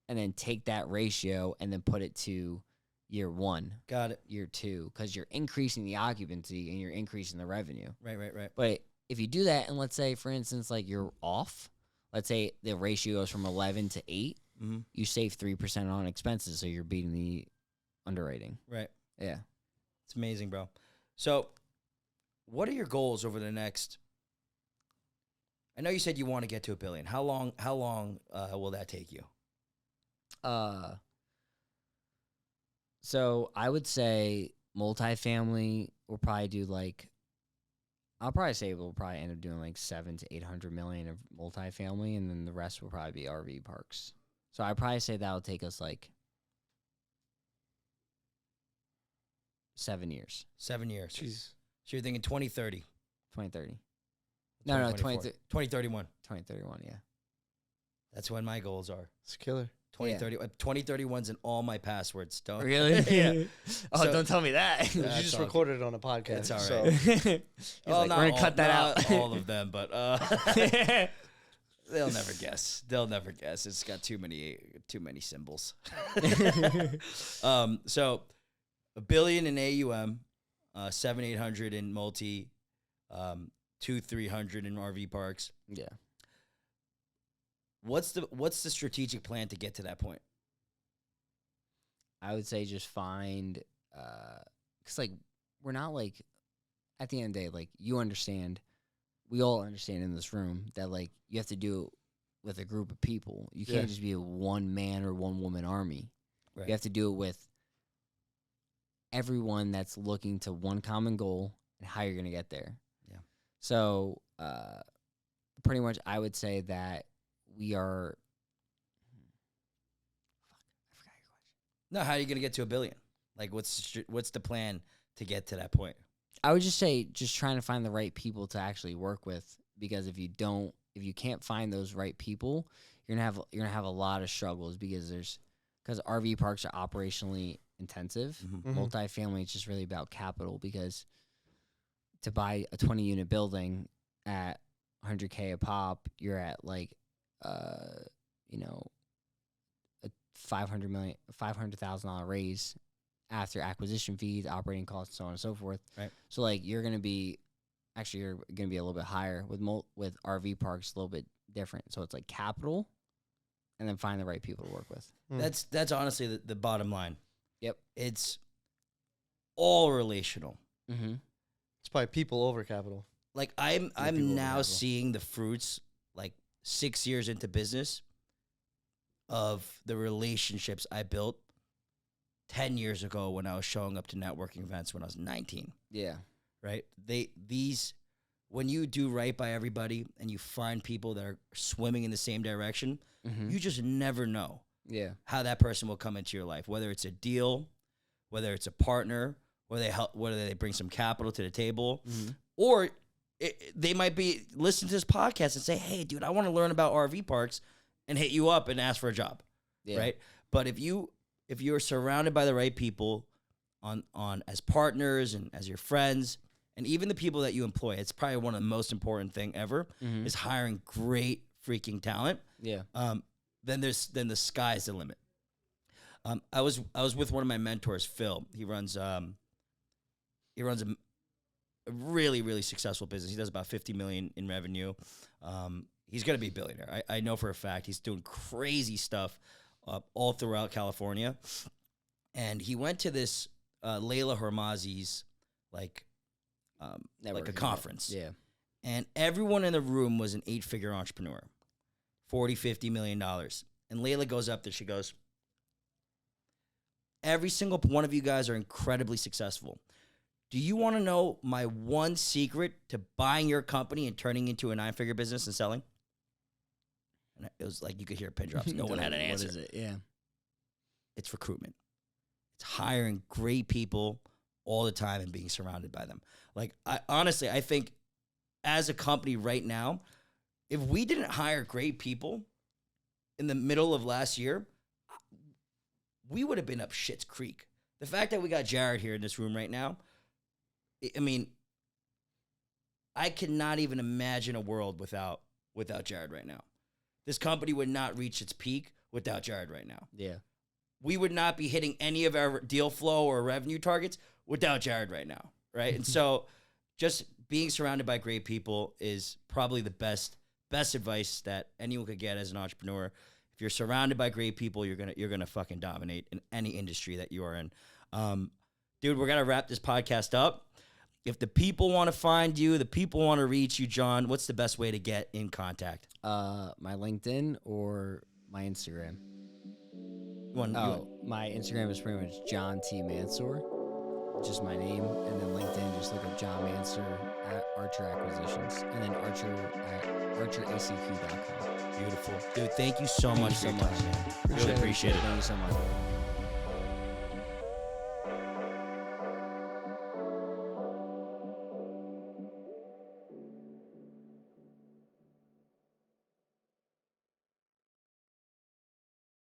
and then take that ratio and then put it to year 1, Got it. year 2, because you're increasing the occupancy and you're increasing the revenue. Right. But if you do that, and let's say, for instance, like you're off, let's say the ratio goes from 11 to 8, Mm-hmm. you save 3% on expenses, so you're beating the underwriting. Right. Yeah. It's amazing, bro. So, what are your goals over the next? I know you said you want to get to $1 billion. How long will that take you? So I would say multifamily will probably do like, I'll probably say we'll probably end up doing like 700 to 800 million of multifamily, and then the rest will probably be RV parks. So I'd probably say that'll take us like 7 years, 7 years. Jeez. So you're thinking 2030. 2030. No, 2024. 2031. 2031, yeah. That's when my goals are. It's killer. 2030. 2031's in all my passwords. Don't Really? yeah. Oh, So- don't tell me that. You That's just all recorded it on a podcast. That's all so- right. He's like, we're gonna cut that not out. all of them, but they'll never guess. They'll never guess. It's got too many symbols. So $1 billion in AUM, 700-800 in multi, 200-300 in RV parks. Yeah. What's the strategic plan to get to that point? I would say just find, because like we're not like, at the end of the day, like you understand, we all understand in this room that like you have to do it with a group of people. You can't Yeah. just be a one man or one woman army. Right. You have to do it with everyone that's looking to one common goal and how you're gonna get there. Yeah. So, pretty much, I would say that we are. I forgot your question. No, how are you going to get to $1 billion? Like, what's the plan to get to that point? I would just say just trying to find the right people to actually work with, because if you can't find those right people, you're gonna have a lot of struggles because RV parks are operationally intensive. Mm-hmm. Mhm. Multifamily, it's just really about capital, because to buy a 20 unit building at $100K a pop, you're at like a $500,000 raise after acquisition fees, operating costs, so on and so forth. Right. So like you're gonna be a little bit higher with RV parks, a little bit different. So it's like capital, and then find the right people to work with. That's honestly the bottom line. Yep. It's all relational. Mm-hmm. It's probably people over capital. Like I'm people over now capital. seeing the fruits, like 6 years into business, of the relationships I built 10 years ago when I was showing up to networking events when I was 19. Yeah. Right? When you do right by everybody and you find people that are swimming in the same direction, Mm-hmm. you just never know Yeah. how that person will come into your life, whether it's a deal, whether it's a partner, whether they bring some capital to the table, Mm-hmm. or they might be listening to this podcast and say, hey, dude, I want to learn about RV parks, and hit you up and ask for a job, Yeah. right? But if you're surrounded by the right people on as partners and as your friends, and even the people that you employ, it's probably one of the most important thing ever Mm-hmm. is hiring great freaking talent. Yeah. Then the sky's the limit. I was with one of my mentors, Phil. He runs a really, really successful business. He does about $50 million in revenue. He's gonna be a billionaire. I know for a fact. He's doing crazy stuff all throughout California. And he went to this Layla Hormazi's like a Networking, conference. Yeah. And everyone in the room was an 8-figure entrepreneur, $40-50 million. And Layla goes up there. She goes, every single one of you guys are incredibly successful. Do you want to know my one secret to buying your company and turning into a 9-figure business and selling? And it was like you could hear pin drops. No one had an answer. What is it? Yeah. It's recruitment. It's hiring great people all the time and being surrounded by them. Like, I think as a company right now, if we didn't hire great people in the middle of last year, we would have been up shit's creek. The fact that we got Jared here in this room right now, I mean, I cannot even imagine a world without Jared right now. This company would not reach its peak without Jared right now. Yeah. We would not be hitting any of our deal flow or revenue targets without Jared right now, right? And so just being surrounded by great people is probably the best advice that anyone could get as an entrepreneur. If you're surrounded by great people, you're gonna fucking dominate in any industry that you are in. Dude, we're gonna wrap this podcast up. If the people want to find you, the people want to reach you, John, what's the best way to get in contact? My LinkedIn or my Instagram. My Instagram is pretty much John T. Mansor, just my name, and then LinkedIn, just look up John Mansor at Archer Acquisitions, and then Archer at archeracq.com. Beautiful. Dude, thank you so much for your time, man. Really appreciate it. Thank you so much.